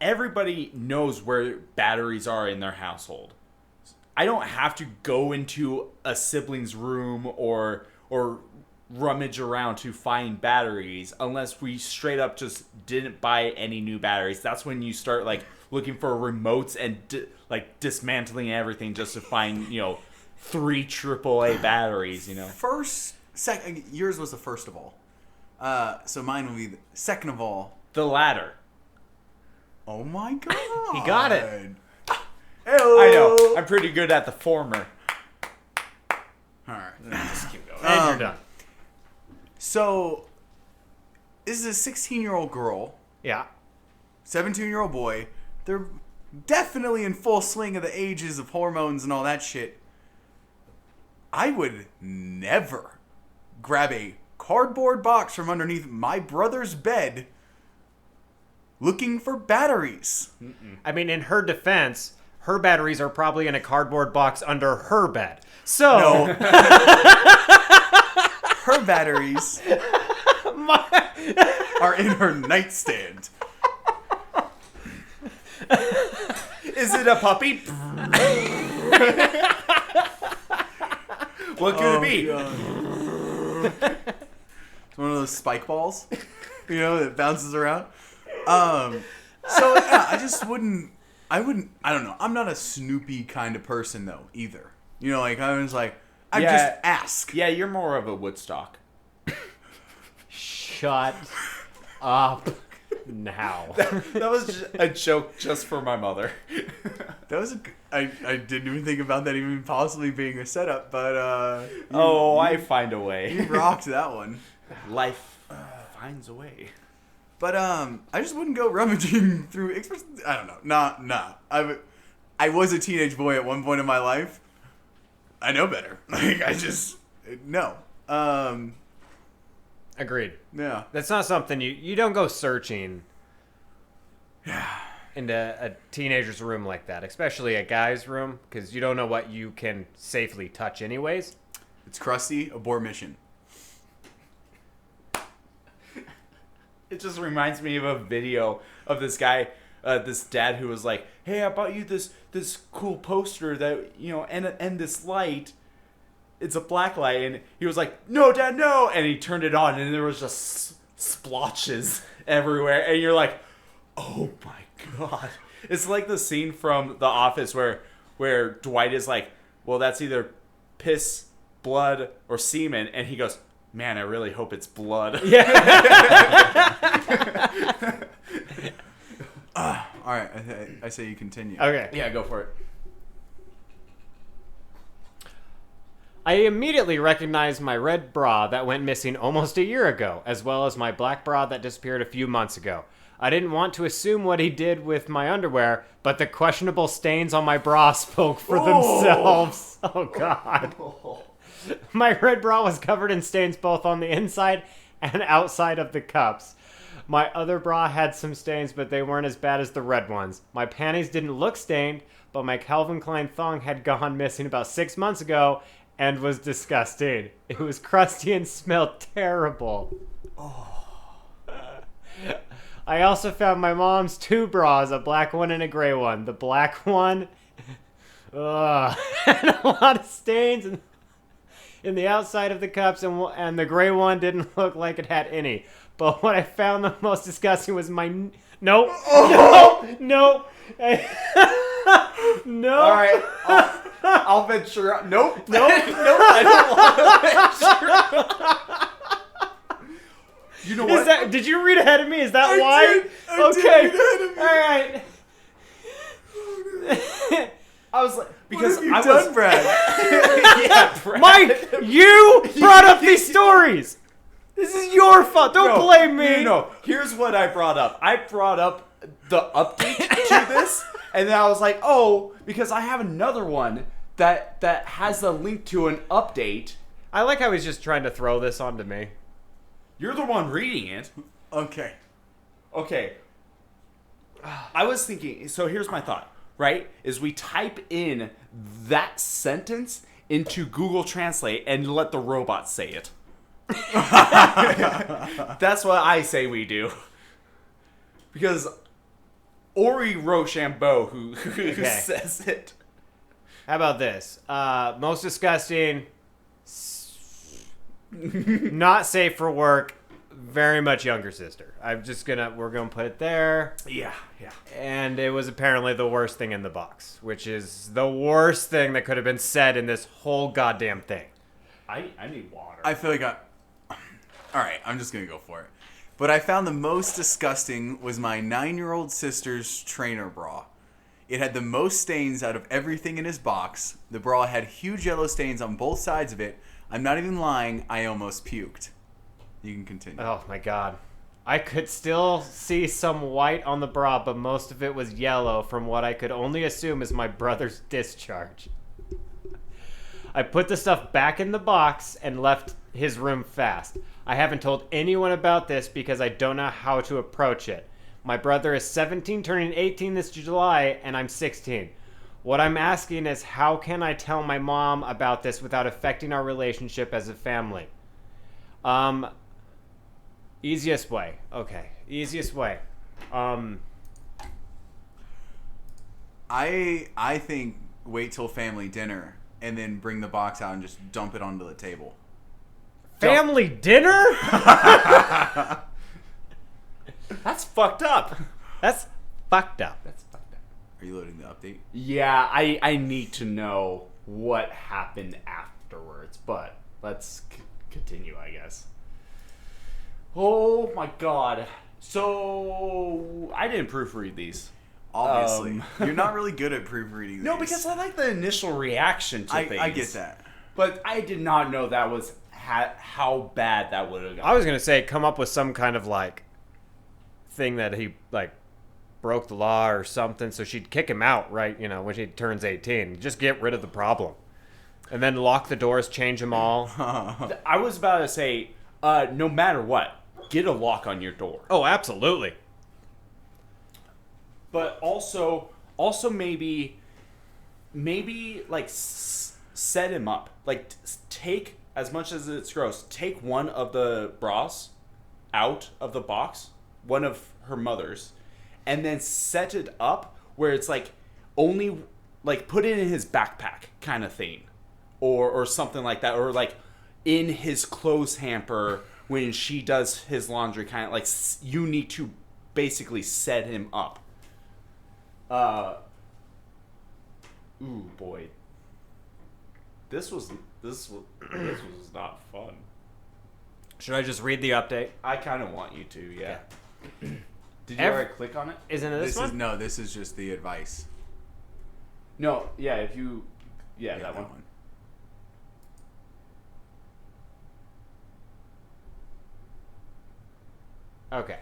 Everybody knows where batteries are in their household. I don't have to go into a sibling's room or rummage around to find batteries unless we straight up just didn't buy any new batteries. That's when you start like looking for remotes and dismantling everything just to find 3 AAA batteries. Yours was the first of all. So mine would be the second of all. The latter. Oh my god. He got it. Hey-o. I know. I'm pretty good at the former. Alright. Just keep going. And you're done. So, this is a 16-year-old girl, Yeah. 17-year-old boy. They're definitely in full swing of the ages of hormones and all that shit. I would never grab a cardboard box from underneath my brother's bed looking for batteries. I mean, in her defense, her batteries are probably in a cardboard box under her bed. So, No. Her batteries are in her nightstand. Is it a puppy? What could it be? It's one of those spike balls, that bounces around. So yeah, I don't know. I'm not a Snoopy kind of person though either. I was like, I Yeah. just ask. Yeah, you're more of a Woodstock. shut up now. That was a joke just for my mother. That was I didn't even think about that even possibly being a setup, but I find a way. you rocked that one. Life finds a way. But I just wouldn't go rummaging through. I don't know. Nah. I was a teenage boy at one point in my life. I know better. No. Agreed. Yeah. That's not something you don't go searching into a teenager's room like that, especially a guy's room, because you don't know what you can safely touch anyways. It's crusty. Abort mission. It just reminds me of a video of this guy this dad who was like, "Hey, I bought you this cool poster that and this light. It's a black light," and he was like, "No, Dad, no!" And he turned it on, and there was just splotches everywhere, and you're like, "Oh my god!" It's like the scene from The Office where Dwight is like, "Well, that's either piss, blood, or semen," and he goes, "Man, I really hope it's blood." Yeah. All right, I say you continue. Okay. Yeah, go for it. I immediately recognized my red bra that went missing almost a year ago, as well as my black bra that disappeared a few months ago. I didn't want to assume what he did with my underwear, but the questionable stains on my bra spoke for themselves. Oh, God. My red bra was covered in stains both on the inside and outside of the cups. My other bra had some stains, but they weren't as bad as the red ones. My panties didn't look stained, but my Calvin Klein thong had gone missing about 6 months ago and was disgusting. It was crusty and smelled terrible. I also found my mom's 2 bras, a black one and a gray one. The black one had a lot of stains in the outside of the cups, and the gray one didn't look like it had any. But what I found the most disgusting was my... No. No. No. All right, I'll venture out. Nope. I don't want to venture. You know what? Did you read ahead of me? Is that I why? did. I Okay. did read ahead of me. All right. I was like, because What have you I done, was Brad? yeah, Brad. Mike, you brought up these stories. This is your fault. Don't blame me. No. Here's what I brought up. I brought up the update to this, and then I was like, oh, because I have another one that has a link to an update. I like how he's just trying to throw this onto me. You're the one reading it. Okay. Okay. I was thinking, so here's my thought, right? Is we type in that sentence into Google Translate and let the robot say it. That's what I say we do. Because Ori Rochambeau, who says it. How about this? Most disgusting, not safe for work, very much younger sister. We're gonna put it there. Yeah. And it was apparently the worst thing in the box, which is the worst thing that could have been said in this whole goddamn thing. I need water. I feel like all right, I'm just going to go for it. But I found the most disgusting was my 9-year-old sister's trainer bra. It had the most stains out of everything in his box. The bra had huge yellow stains on both sides of it. I'm not even lying, I almost puked. You can continue. Oh my god. I could still see some white on the bra, but most of it was yellow from what I could only assume is my brother's discharge. I put the stuff back in the box and left his room fast. I haven't told anyone about this because I don't know how to approach it. My brother is 17, turning 18 this July, and I'm 16. What I'm asking is, how can I tell my mom about this without affecting our relationship as a family? Easiest way. Okay. Easiest way. I think wait till family dinner and then bring the box out and just dump it onto the table. Family dinner? That's fucked up. That's fucked up. Are you loading the update? Yeah, I need to know what happened afterwards, but let's continue, I guess. Oh my god. So, I didn't proofread these. Obviously. You're not really good at proofreading these. No, because I like the initial reaction to things. I get that. But I did not know that was how bad that would have gone. I was gonna say, come up with some kind of thing that he broke the law or something, so she'd kick him out, right? When he turns 18, just get rid of the problem, and then lock the doors, change them all. I was about to say, no matter what, get a lock on your door. Oh, absolutely. But also maybe set him up. Take, as much as it's gross, take one of the bras out of the box, one of her mother's, and then set it up where it's like only like put it in his backpack kind of thing, or something like that, or like in his clothes hamper when she does his laundry, kind of like you need to basically set him up. Ooh boy, this was not fun. Should I just read the update? I kind of want you to, yeah. Did you Every- already click on it? Isn't it this one? This is just the advice. No, yeah, if you... Yeah, that one. Okay.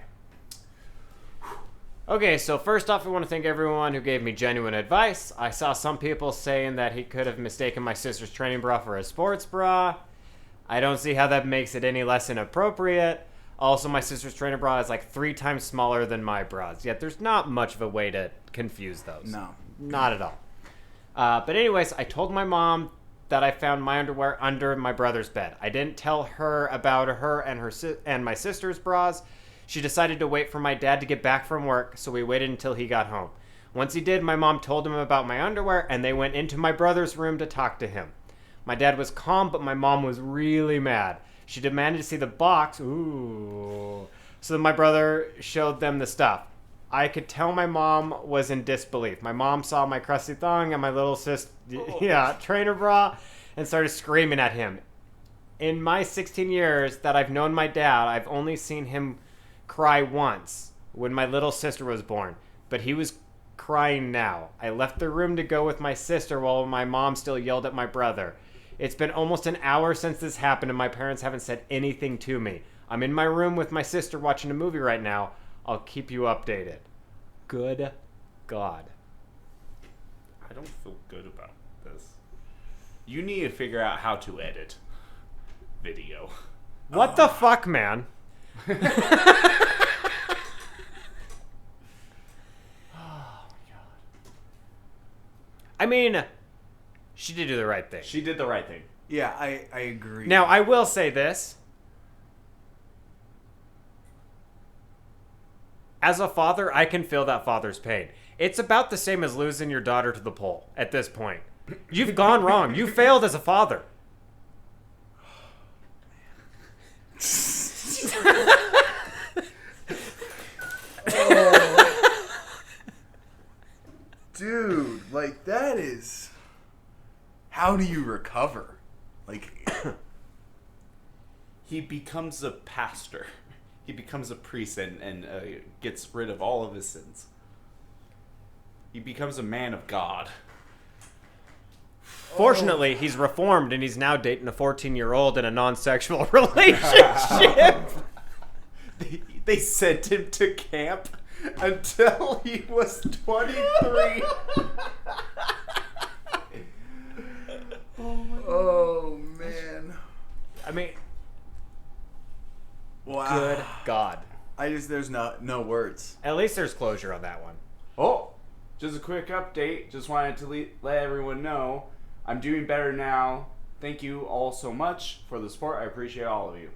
Okay, so first off, I want to thank everyone who gave me genuine advice. I saw some people saying that he could have mistaken my sister's training bra for a sports bra. I don't see how that makes it any less inappropriate. Also, my sister's training bra is like 3 times smaller than my bras, yet there's not much of a way to confuse those. No. Not at all. But anyways, I told my mom that I found my underwear under my brother's bed. I didn't tell her about her and my sister's bras. She decided to wait for my dad to get back from work, so we waited until he got home. Once he did, my mom told him about my underwear, and they went into my brother's room to talk to him. My dad was calm, but my mom was really mad. She demanded to see the box. Ooh. So my brother showed them the stuff. I could tell my mom was in disbelief. My mom saw my crusty thong and my little sister, trainer bra, and started screaming at him. In my 16 years that I've known my dad, I've only seen him cry once when my little sister was born, but he was crying now. I left the room to go with my sister while my mom still yelled at my brother. It's been almost an hour since this happened and my parents haven't said anything to me. I'm in my room with my sister watching a movie right now. I'll keep you updated. Good God. I don't feel good about this. You need to figure out how to edit video. What the fuck, man? Oh my god. I mean, she did do the right thing. She did the right thing. Yeah, I agree. Now, I will say this. As a father, I can feel that father's pain. It's about the same as losing your daughter to the pole at this point. You've gone wrong. You failed as a father. Dude, like that is... How do you recover? Like... He becomes a pastor. He becomes a priest and gets rid of all of his sins. He becomes a man of God. Fortunately, he's reformed and he's now dating a 14-year-old in a non-sexual relationship. They sent him to camp until he was 23. Oh, man. I mean, Wow. good God. There's no words. At least there's closure on that one. Oh, just a quick update. Just wanted to let everyone know I'm doing better now. Thank you all so much for the support. I appreciate all of you.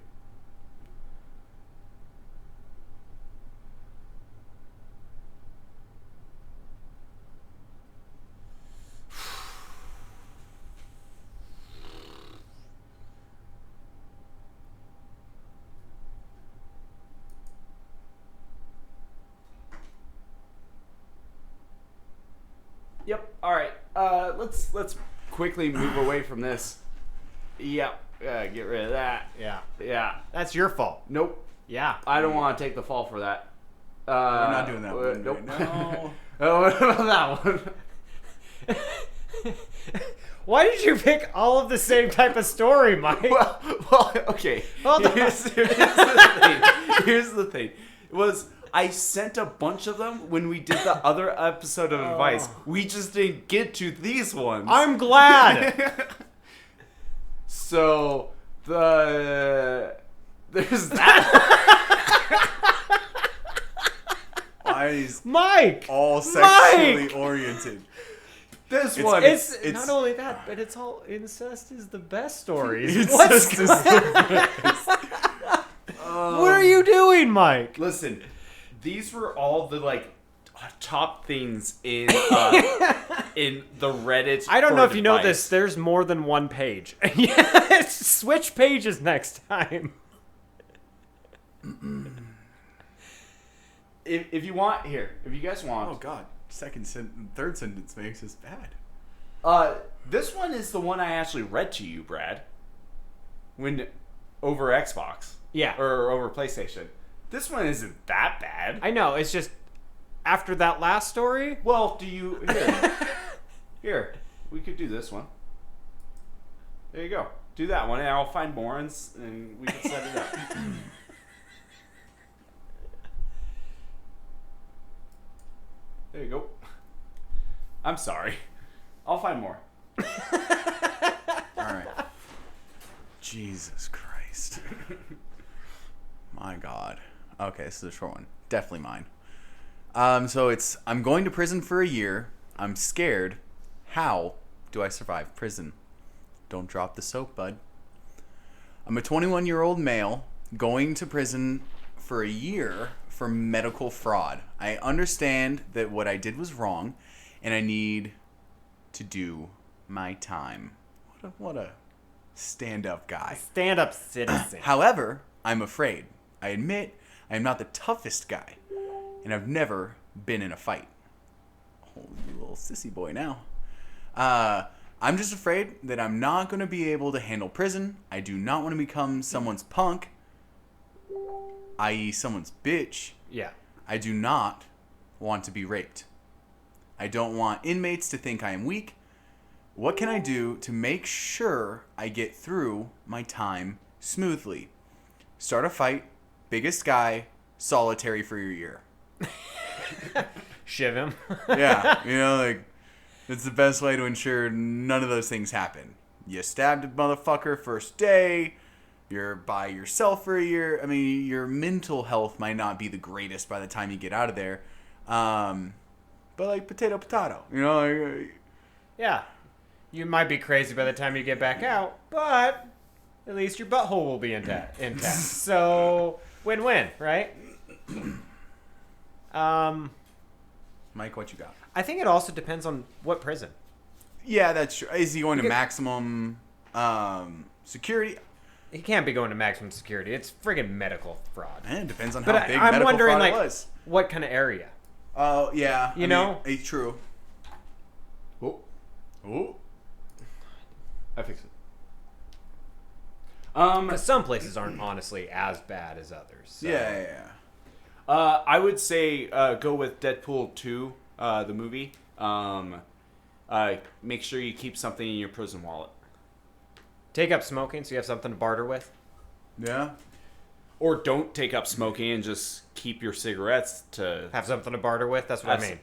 Yep. All right. Let's quickly move away from this. Yep. Get rid of that. Yeah. Yeah. That's your fault. Nope. Yeah. I don't want to take the fall for that. We're not doing that one. Nope. Right now. Oh, what about that one? Why did you pick all of the same type of story, Mike? Well, okay. Hold on. Here's the thing. Here's the thing. I sent a bunch of them when we did the other episode of Advice. We just didn't get to these ones. I'm glad. So there's that. Eyes Mike. all sexually Mike! oriented. This It's- one. It's not only that, but it's all incest is the best stories. What are you doing, Mike? Listen, these were all the top things in in the Reddit. I don't for know if you know advice. this. There's more than one page. Yeah, switch pages next time. If you want, here. If you guys want. Oh God, third sentence makes us bad. This one is the one I actually read to you, Brad. When over Xbox. Yeah. Or over PlayStation. This one isn't that bad. I know. It's just after that last story. Well, do you here? Here, we could do this one. There you go. Do that one, and I'll find more, and we can set it up. There you go. I'm sorry. I'll find more. All right. Jesus Christ. My God. Okay, this is a short one. Definitely mine. So it's I'm going to prison for a year. I'm scared. How do I survive prison? Don't drop the soap, bud. I'm a 21-year-old male going to prison for a year for medical fraud. I understand that what I did was wrong, and I need to do my time. What a stand-up guy. Stand-up citizen. However, I'm afraid. I admit I am not the toughest guy, and I've never been in a fight. Oh, you little sissy boy now. I'm just afraid that I'm not going to be able to handle prison. I do not want to become someone's punk, i.e. someone's bitch. Yeah. I do not want to be raped. I don't want inmates to think I am weak. What can I do to make sure I get through my time smoothly? Start a fight, biggest guy, solitary for your year. Shiv him. Yeah, like, it's the best way to ensure none of those things happen. You stabbed a motherfucker first day, you're by yourself for a year. I mean, your mental health might not be the greatest by the time you get out of there. But like potato, like, Yeah. You might be crazy by the time you get back out, but at least your butthole will be intact. So, win-win, right? Mike, what you got? I think it also depends on what prison. Yeah, that's true. Is he going to maximum security? He can't be going to maximum security. It's friggin' medical fraud. It depends on But how big I'm medical wondering, fraud like, it was. what kind of area? Oh, yeah. You know? It's true. Oh. I fixed it. 'Cause some places aren't honestly as bad as others. So. Yeah. I would say go with Deadpool 2, the movie. Make sure you keep something in your prison wallet. Take up smoking so you have something to barter with. Yeah. Or don't take up smoking and just keep your cigarettes to... Have something to barter with? That's what I mean.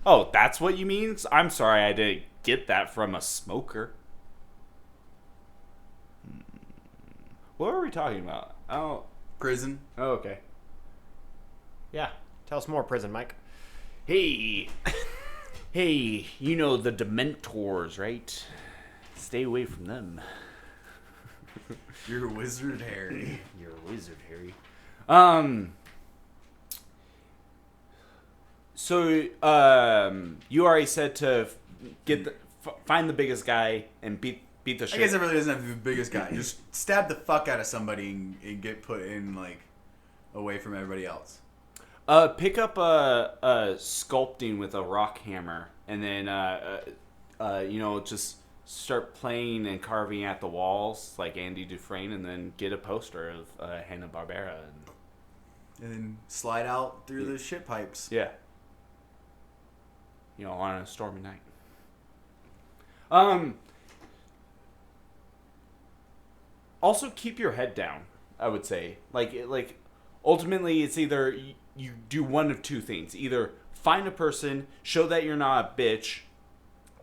Oh, that's what you mean? I'm sorry I didn't get that from a smoker. What were we talking about? Oh, Prison. oh okay. Yeah. Tell us more, prison Mike. Hey, hey, you know the Dementors, right? Stay away from them. You're a wizard, Harry. You're a wizard, Harry. So, you already said to find the biggest guy and beat the shit. I guess it really doesn't have to be the biggest guy. Just stab the fuck out of somebody and get put in, like, away from everybody else. Pick up a sculpting with a rock hammer, and then just start playing and carving at the walls like Andy Dufresne, and then get a poster of Hanna-Barbera. And then slide out through the shit pipes. Yeah. On a stormy night. Also, keep your head down, I would say. Like ultimately, it's either you do one of two things. Either find a person, show that you're not a bitch,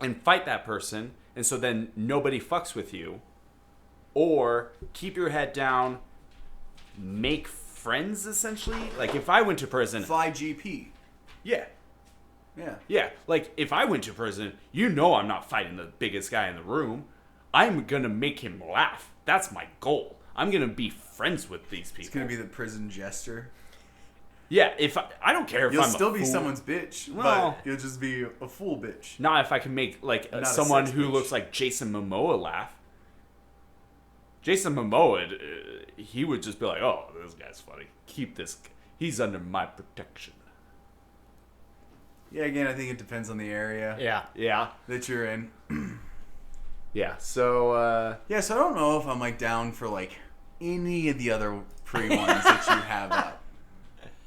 and fight that person, and so then nobody fucks with you. Or keep your head down, make friends, essentially. Like, if I went to prison... Fly GP. Yeah. Yeah. Yeah, like, if I went to prison, I'm not fighting the biggest guy in the room. I'm gonna make him laugh. That's my goal. I'm gonna be friends with these people. It's gonna be the prison jester. Yeah, if I don't care if You'll I'm still a be fool. someone's bitch, Well- but you'll just be a fool bitch. Not if I can make like Not a someone sex who bitch. looks like Jason Momoa laugh. Jason Momoa, he would just be like, "Oh, this guy's funny. Keep this. He's under my protection." Yeah, again, I think it depends on the area Yeah. Yeah, that you're in. yeah. So, Yeah, so I don't know if I'm like down for like any of the other free ones that you have up.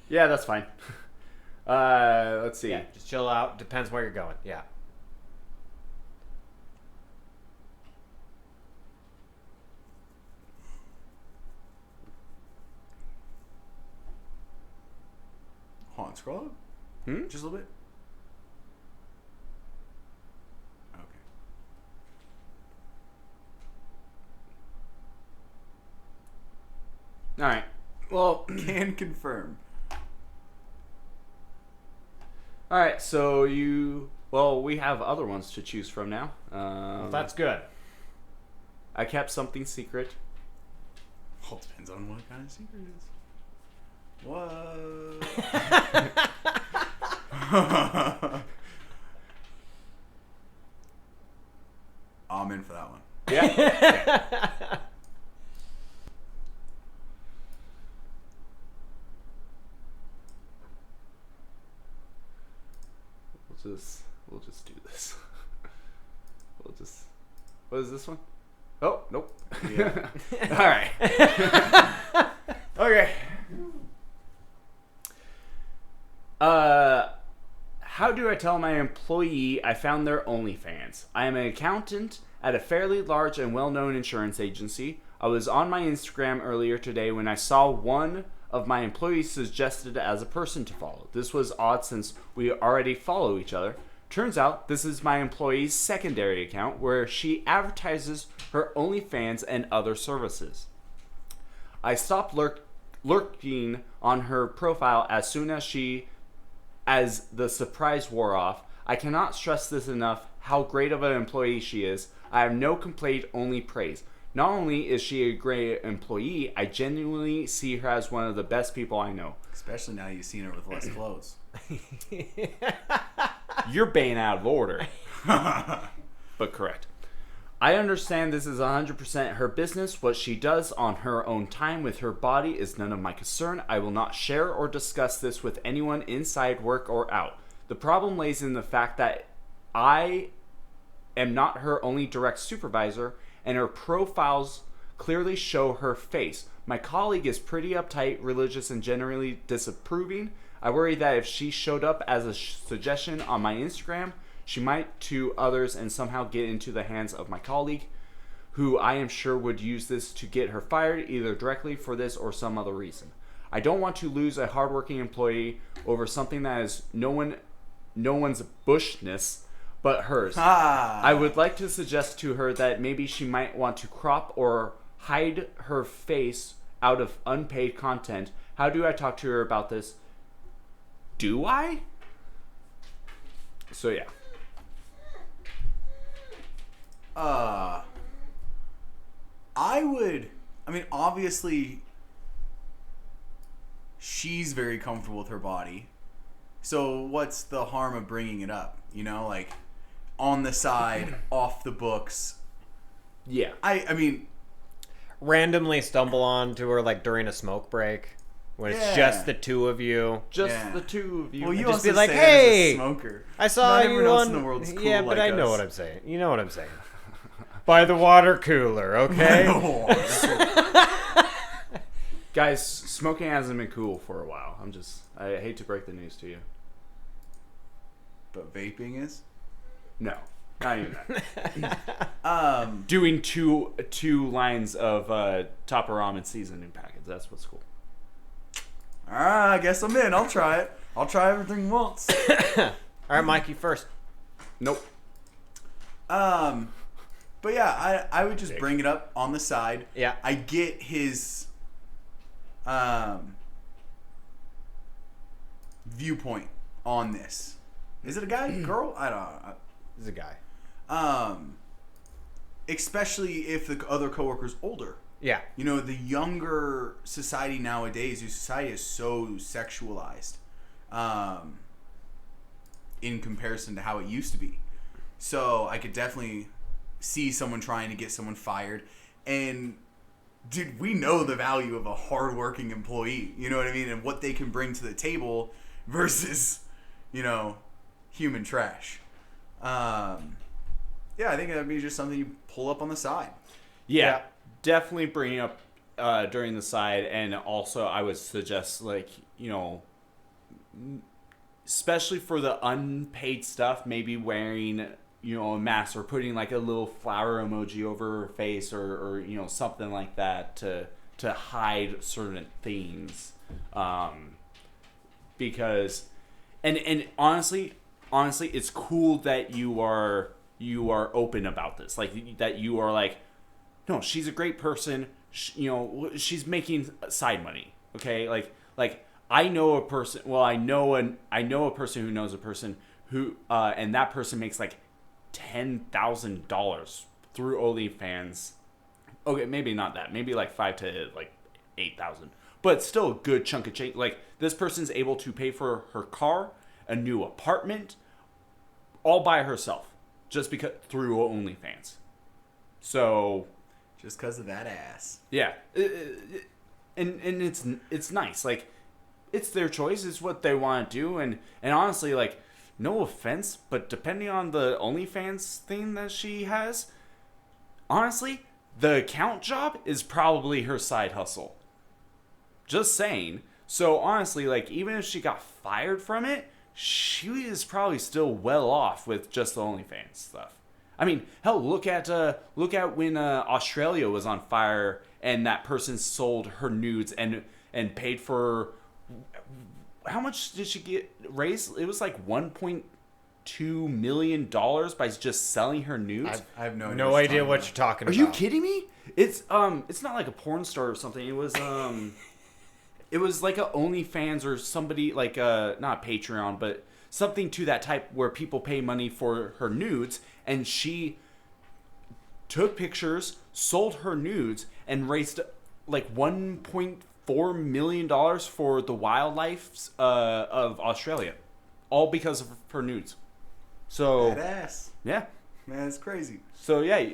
yeah, that's fine. Let's see. Yeah. Just chill out. Depends where you're going. Yeah. Hold on, scroll up. Just a little bit. Okay. All right. Well, Can confirm. all right. So we have other ones to choose from now. Well, that's good. I kept something secret. Well, it depends on what kind of secret it is. What? I'm in for that one. Yeah. We'll just do this. What is this one? Oh, nope. Yeah. All right. Okay. How do I tell my employee I found their OnlyFans? I am an accountant at a fairly large and well-known insurance agency. I was on my Instagram earlier today when I saw one of my employees suggested as a person to follow. This was odd since we already follow each other. Turns out this is my employee's secondary account where she advertises her OnlyFans and other services. I stopped lurking on her profile as soon as the surprise wore off. I cannot stress this enough how great of an employee she is. I have no complaint, only praise. Not only is she a great employee, I genuinely see her as one of the best people I know. Especially now you've seen her with less clothes. You're being out of order. But correct. I understand this is 100% her business. What she does on her own time with her body is none of my concern. I will not share or discuss this with anyone inside work or out. The problem lays in the fact that I am not her only direct supervisor, and her profiles clearly show her face. My colleague is pretty uptight, religious, and generally disapproving. I worry that if she showed up as a suggestion on my Instagram, she might to others and somehow get into the hands of my colleague, who I am sure would use this to get her fired either directly for this or some other reason. I don't want to lose a hardworking employee over something that is no one's bushness but hers. I would like to suggest to her that maybe she might want to crop or hide her face out of unpaid content. How do I talk to her about this? Do I? So yeah. Obviously she's very comfortable with her body. So what's the harm of bringing it up? You know, like on the side, off the books. Yeah. I mean, Randomly stumble onto her like during a smoke break when it's Yeah. just the two of you. Just Yeah. the two of you. well, you just also be like, say that as a "Hey, smoker. I saw Not you everyone else on. in the world's cool yeah, but like I know us. what I'm saying. You know what I'm saying. By the water cooler, okay? Guys, smoking hasn't been cool for a while. I hate to break the news to you. But vaping is. No. Not even that. Doing two lines of Topper Ramen seasoning packets. That's what's cool. I guess I'm in. I'll try it. I'll try everything once. All right, Mikey, first. Nope. But yeah, I would just Gage. bring it up on the side. Yeah. I get his viewpoint on this. Is it a guy, girl? I don't know. This is a guy. Especially if the other coworker's older. Yeah. You know, the younger society nowadays, your society is so sexualized in comparison to how it used to be. So I could definitely see someone trying to get someone fired. And, dude, we know the value of a hardworking employee. You know what I mean? And what they can bring to the table versus, you know, human trash. Yeah, I think that'd be just something you pull up on the side. Yeah, definitely bring it up during the side. And also, I would suggest, like, you know, especially for the unpaid stuff, maybe wearing, you know, a mask or putting like a little flower emoji over her face or you know, something like that to hide certain things. Because and honestly, it's cool that you are open about this. Like, that you are like, no, she's a great person. You know, she's making side money. Okay, like I know a person. Well, I know a person who knows a person who, and that person makes like $10,000 through OnlyFans. Okay, maybe not that. Maybe like 5 to like 8,000, but still a good chunk of change. Like, this person's able to pay for her car, a new apartment, all by herself, just because through OnlyFans. So, just because of that ass. Yeah, and it's nice. Like, it's their choice. It's what they want to do. And honestly, like, no offense, but depending on the OnlyFans thing that she has, honestly, the account job is probably her side hustle. Just saying. So honestly, like, even if she got fired from it, she is probably still well off with just the OnlyFans stuff. I mean, hell, look at when Australia was on fire and that person sold her nudes and paid for, how much did she get raised? It was like $1.2 million by just selling her nudes. I have no idea what you're talking about. Are you kidding me? It's not like a porn star or something. It was it was like a OnlyFans or somebody like not Patreon, but something to that type where people pay money for her nudes, and she took pictures, sold her nudes, and raised like $1.4 million for the wildlife of Australia, all because of her nudes. So badass. Yeah, man, it's crazy. So yeah,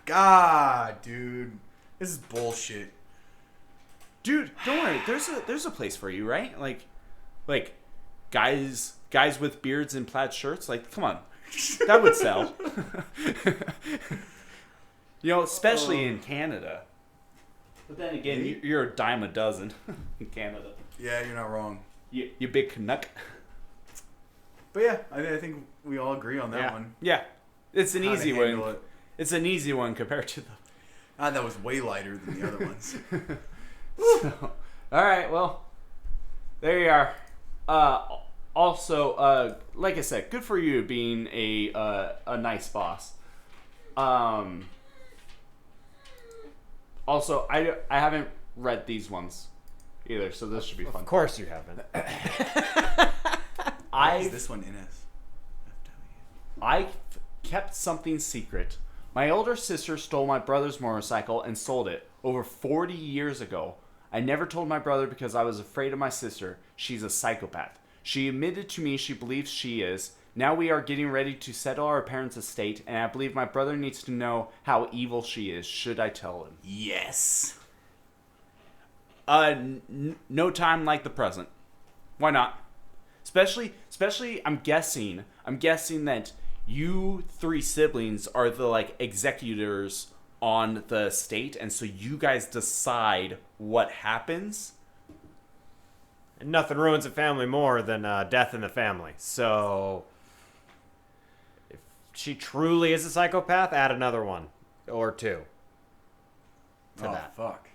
God, dude, this is bullshit. Dude, don't worry. There's a place for you, right? Like guys with beards and plaid shirts. Like, come on, that would sell. You know, especially in Canada. But then again, you're a dime a dozen in Canada. Yeah, you're not wrong. You big Canuck. But yeah, I think we all agree on that one. Yeah, it's an easy one. It. It's an easy one compared to the. That was way lighter than the other ones. So, all right, well, there you are. Also, like I said, good for you being a nice boss. Also, I haven't read these ones either, so this should be fun. Of course you haven't. Is this one in us? I kept something secret. My older sister stole my brother's motorcycle and sold it over 40 years ago. I never told my brother because I was afraid of my sister. She's a psychopath. She admitted to me she believes she is. Now we are getting ready to settle our parents' estate, and I believe my brother needs to know how evil she is. Should I tell him? Yes. No time like the present. Why not? Especially, I'm guessing that you 3 siblings are the, like, executors on the estate, and so you guys decide what happens. And nothing ruins a family more than death in the family. So, if she truly is a psychopath, add another one or 2 to that. Fuck.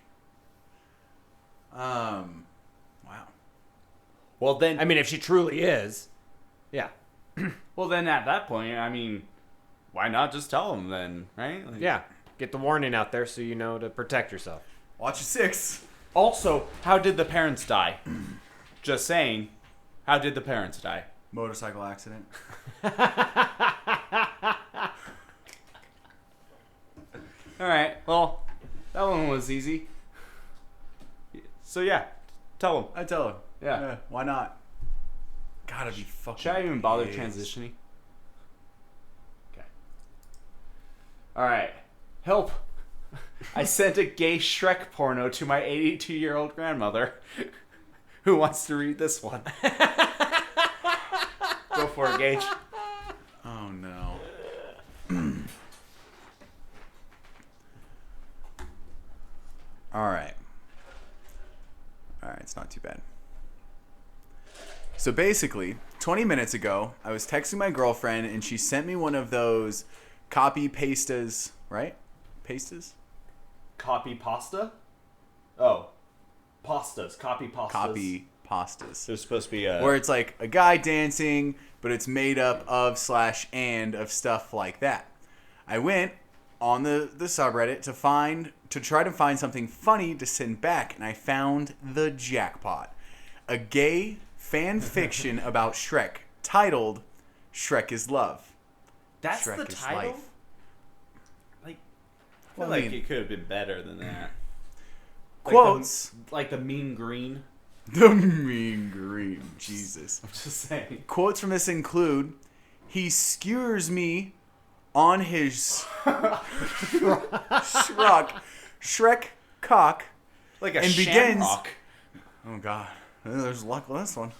Wow. Well, then, I mean, if she truly is, yeah. well, then at that point, I mean, why not just tell them then, right? Like, Yeah. Get the warning out there so you know to protect yourself. Watch your 6. Also, how did the parents die? Just saying, how did the parents die? Motorcycle accident. All right, well, that one one was easy. So yeah, tell him. I tell him. Yeah. Why not? Gotta be fucking. Should I even bother pissed. transitioning? Okay. Alright. Help! I sent a gay Shrek porno to my 82-year-old grandmother who wants to read this one. Go for it, Gage. Oh no. Alright, it's not too bad. So basically, 20 minutes ago, I was texting my girlfriend and she sent me one of those copy pastas, right? Pastas? Copy pasta? Oh. Pastas. Copy pastas. Copy pastas. There's supposed to be a... Where it's like a guy dancing, but it's made up of / and of stuff like that. I went on the subreddit to try to find something funny to send back, and I found the jackpot. A gay fan fiction about Shrek titled Shrek is Love. That's Shrek the is title? Life. Like, I Well, feel I like mean- it could have been better than that. Quotes. Like the mean green. The mean green. Jesus. I'm just saying. Quotes from this include, he skewers me on his Shrek cock Like a and shamrock. oh god, there's luck with this one,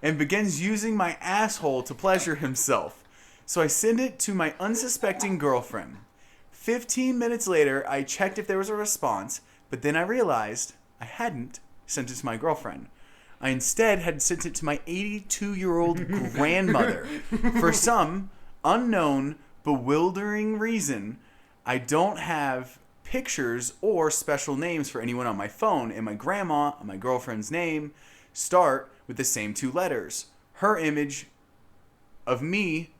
and begins using my asshole to pleasure himself. So I send it to my unsuspecting girlfriend. 15 minutes later, I checked if there was a response, but then I realized I hadn't sent it to my girlfriend. I instead had sent it to my 82-year-old grandmother. For some unknown, bewildering reason, I don't have pictures or special names for anyone on my phone, and my grandma and my girlfriend's name start with the same 2 letters. Her image of me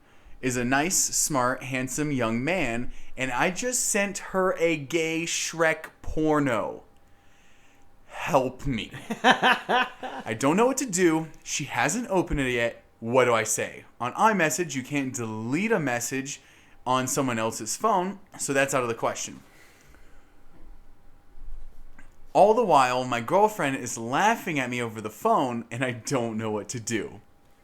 is a nice, smart, handsome young man, and I just sent her a gay Shrek porno. Help me. I don't know what to do. She hasn't opened it yet. What do I say? On iMessage, you can't delete a message on someone else's phone, so that's out of the question. All the while, my girlfriend is laughing at me over the phone, and I don't know what to do.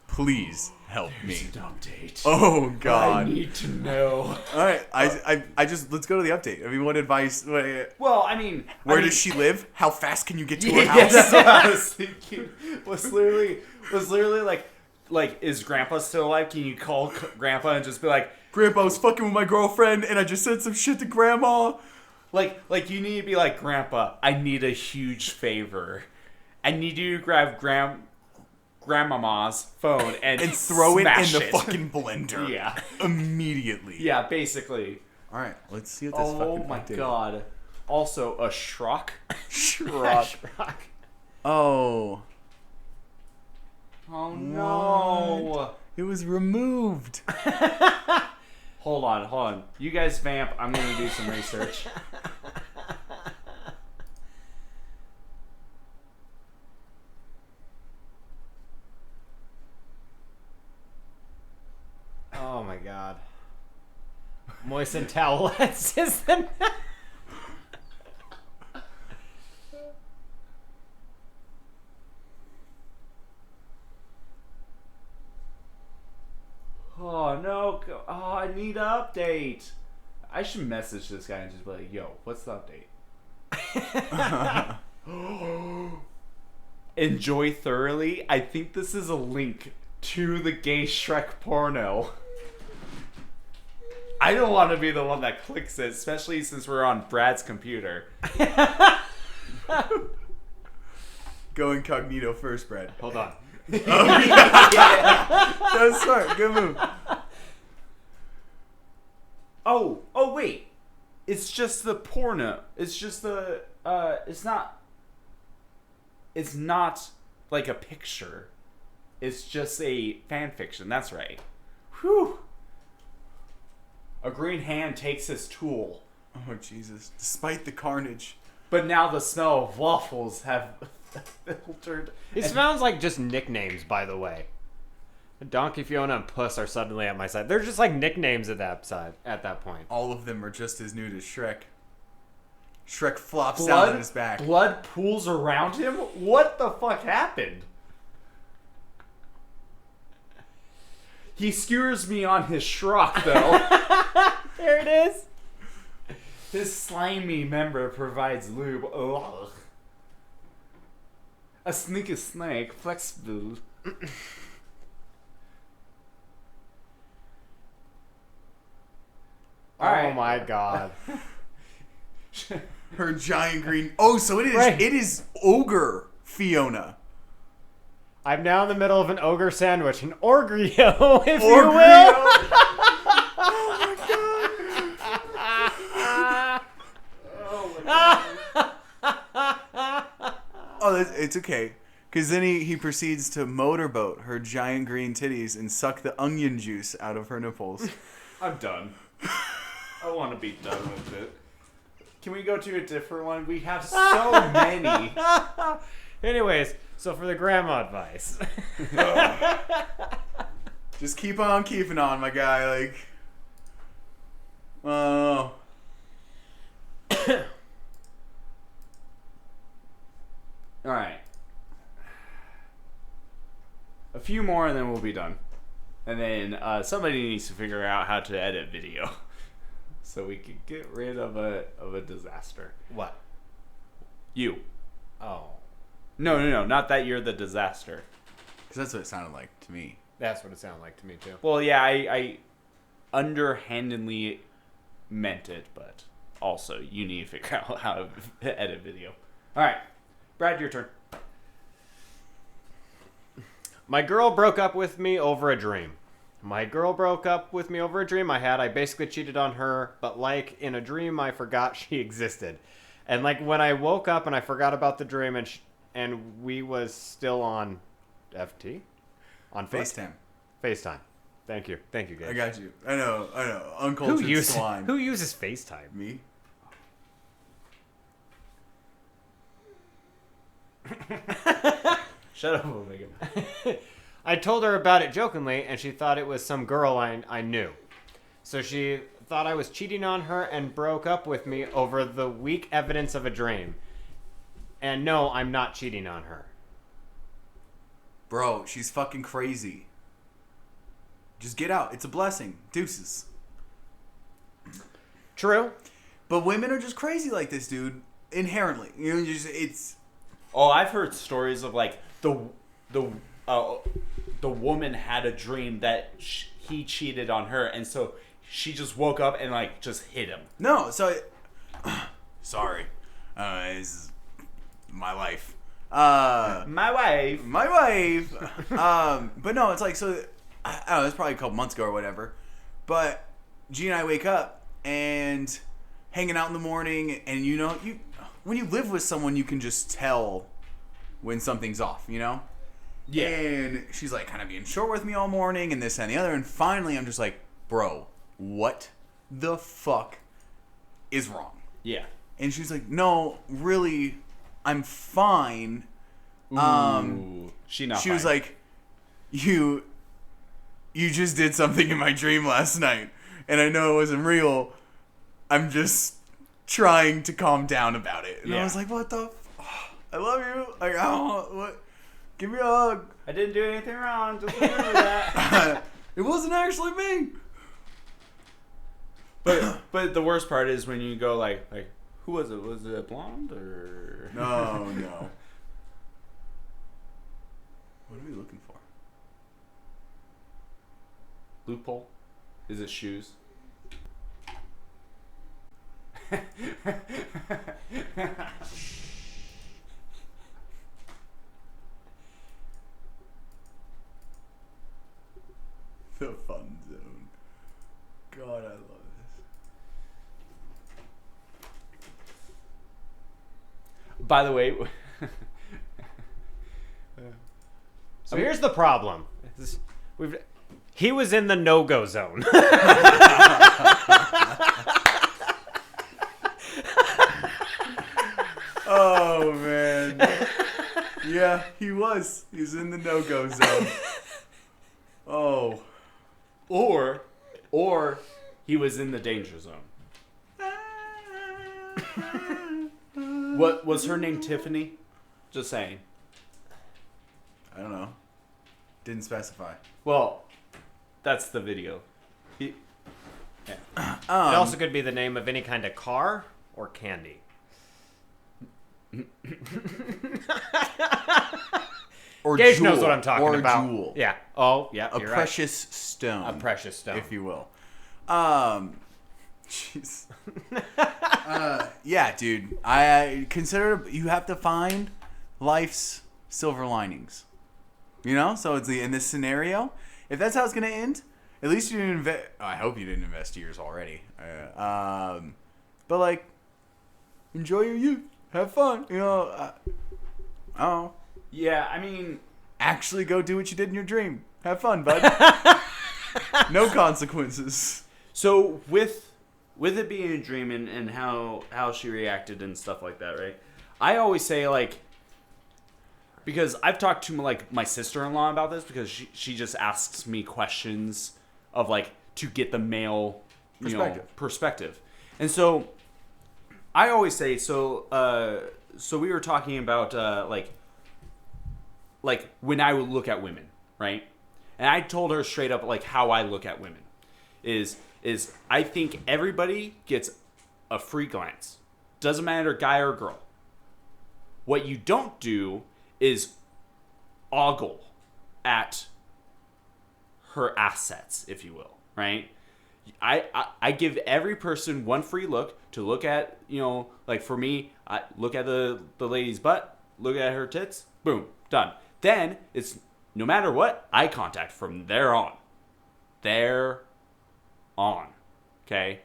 Please help me. An update. Oh God! I need to know. All right, I just let's go to the update. I mean, what advice? Well, I mean, Where does she live? How fast can you get to her Yes, house? that's what I was thinking. Was literally like, is Grandpa still alive? Can you call Grandpa and just be like, Grandpa was fucking with my girlfriend, and I just said some shit to Grandma. like you need to be like, Grandpa, I need a huge favor. I need you to grab Grandmama's phone and throw it in smash the fucking blender. Yeah. Immediately. Yeah, basically. All right, let's see what this Oh fucking my update is. god. Also, a Shrock. Shrock. Shrock. Oh. Oh no. What? It was removed. Hold on. You guys vamp. I'm gonna do some research. Oh my god. Moisten towelettes is the Oh no. Oh, I need an update. I should message this guy and just be like, yo, what's the update? Enjoy thoroughly. I think this is a link to the gay Shrek porno. I don't want to be the one that clicks it, especially since we're on Brad's computer. Go incognito first, Brad. Hold on. That's smart. Good move. Oh, wait. It's just the porno. It's just the, it's not like a picture. It's just a fan fiction. That's right. Whew. A green hand takes his tool. Oh, Jesus. Despite the carnage. But now the smell of waffles have filtered. It sounds like just nicknames, by the way. Donkey, Fiona, and Puss are suddenly at my side. They're just like nicknames at that point. All of them are just as new to Shrek. Shrek flops down on his back. Blood pools around him? What the fuck happened? He skewers me on his Shrock, though. There it is. His slimy member provides lube. Ugh. A sneaky snake, flexible. Oh my god. Her giant green. Oh, so it is. Right. It is ogre Fiona. I'm now in the middle of an ogre sandwich, an Orgrio, if you Orgrio. will. Oh, it's okay. Because then he proceeds to motorboat her giant green titties and suck the onion juice out of her nipples. I'm done. I want to be done with it. Can we go to a different one? We have so many. Anyways, so for the grandma advice. Just keep on keeping on, my guy. Like, oh. All right. A few more and then we'll be done. And then somebody needs to figure out how to edit video. So we could get rid of a disaster. What? You. Oh. No. Not that you're the disaster. Because that's what it sounded like to me. That's what it sounded like to me, too. Well, yeah, I underhandedly meant it, but also you need to figure out how to edit video. All right. Brad, your turn. My girl broke up with me over a dream. I had. I basically cheated on her, but like in a dream, I forgot she existed. And like when I woke up and I forgot about the dream and we was still on FT? On foot? FaceTime. Thank you, Gage. I got you. I know. Uncultured swine. Who uses FaceTime? Me? Shut up, Omega. I told her about it jokingly, and she thought it was some girl I knew. So she thought I was cheating on her and broke up with me over the weak evidence of a dream. And no, I'm not cheating on her. Bro, she's fucking crazy. Just get out. It's a blessing. Deuces. True. But women are just crazy like this, dude. Inherently. You know, it's... Oh, I've heard stories of like the woman had a dream that he cheated on her, and so she just woke up and like just hit him. No, so... sorry. This is my life. My wife. But no, it's like, so... I don't know, it's probably a couple months ago or whatever. But G and I wake up and hanging out in the morning, and you know, when you live with someone, you can just tell when something's off, you know? Yeah. And she's like kind of being short with me all morning and this and the other. And finally, I'm just like, bro, what the fuck is wrong? Yeah. And she's like, no, really, I'm fine. She not She fine. was like, you just did something in my dream last night, and I know it wasn't real. I'm just trying to calm down about it. And Yeah. I was like, what the I love you. Like, what? Give me a hug. I didn't do anything wrong. Just remember that. It wasn't actually me. But the worst part is when you go like who was it? Was it a blonde or No. What are we looking for? loophole? Is it shoes? The fun zone. God, I love this. By the way, So here's the problem. He was in the no-go zone. Oh, man. Yeah, he was. He was in the no-go zone. Oh. or he was in the danger zone. What was her name? Tiffany? Just saying. I don't know. Didn't specify. Well, that's the video. It also could be the name of any kind of car or candy. Or Gage jewel, knows what I'm talking or about. Jewel. Yeah. Oh, yeah. A you're precious stone. right. A precious stone, if you will. Jeez. Yeah, dude. I consider you have to find life's silver linings. You know, so it's in this scenario. If that's how it's gonna end, at least you didn't invest. I hope you didn't invest years already. But like, enjoy your youth. Have fun. You know. Oh. Yeah, I mean, Actually, go do what you did in your dream. Have fun, bud. No consequences. so with it being a dream and how she reacted and stuff like that, right? I always say, like, because I've talked to like my sister-in-law about this, because she just asks me questions of like to get the male perspective. And so I always say, so we were talking about like when I would look at women, right? And I told her straight up like how I look at women is I think everybody gets a free glance. Doesn't matter guy or girl. What you don't do is ogle at her assets, if you will, right? I give every person one free look to look at, you know, like for me, I look at the lady's butt, look at her tits, boom, done. Then it's no matter what, eye contact from there on. There on. Okay?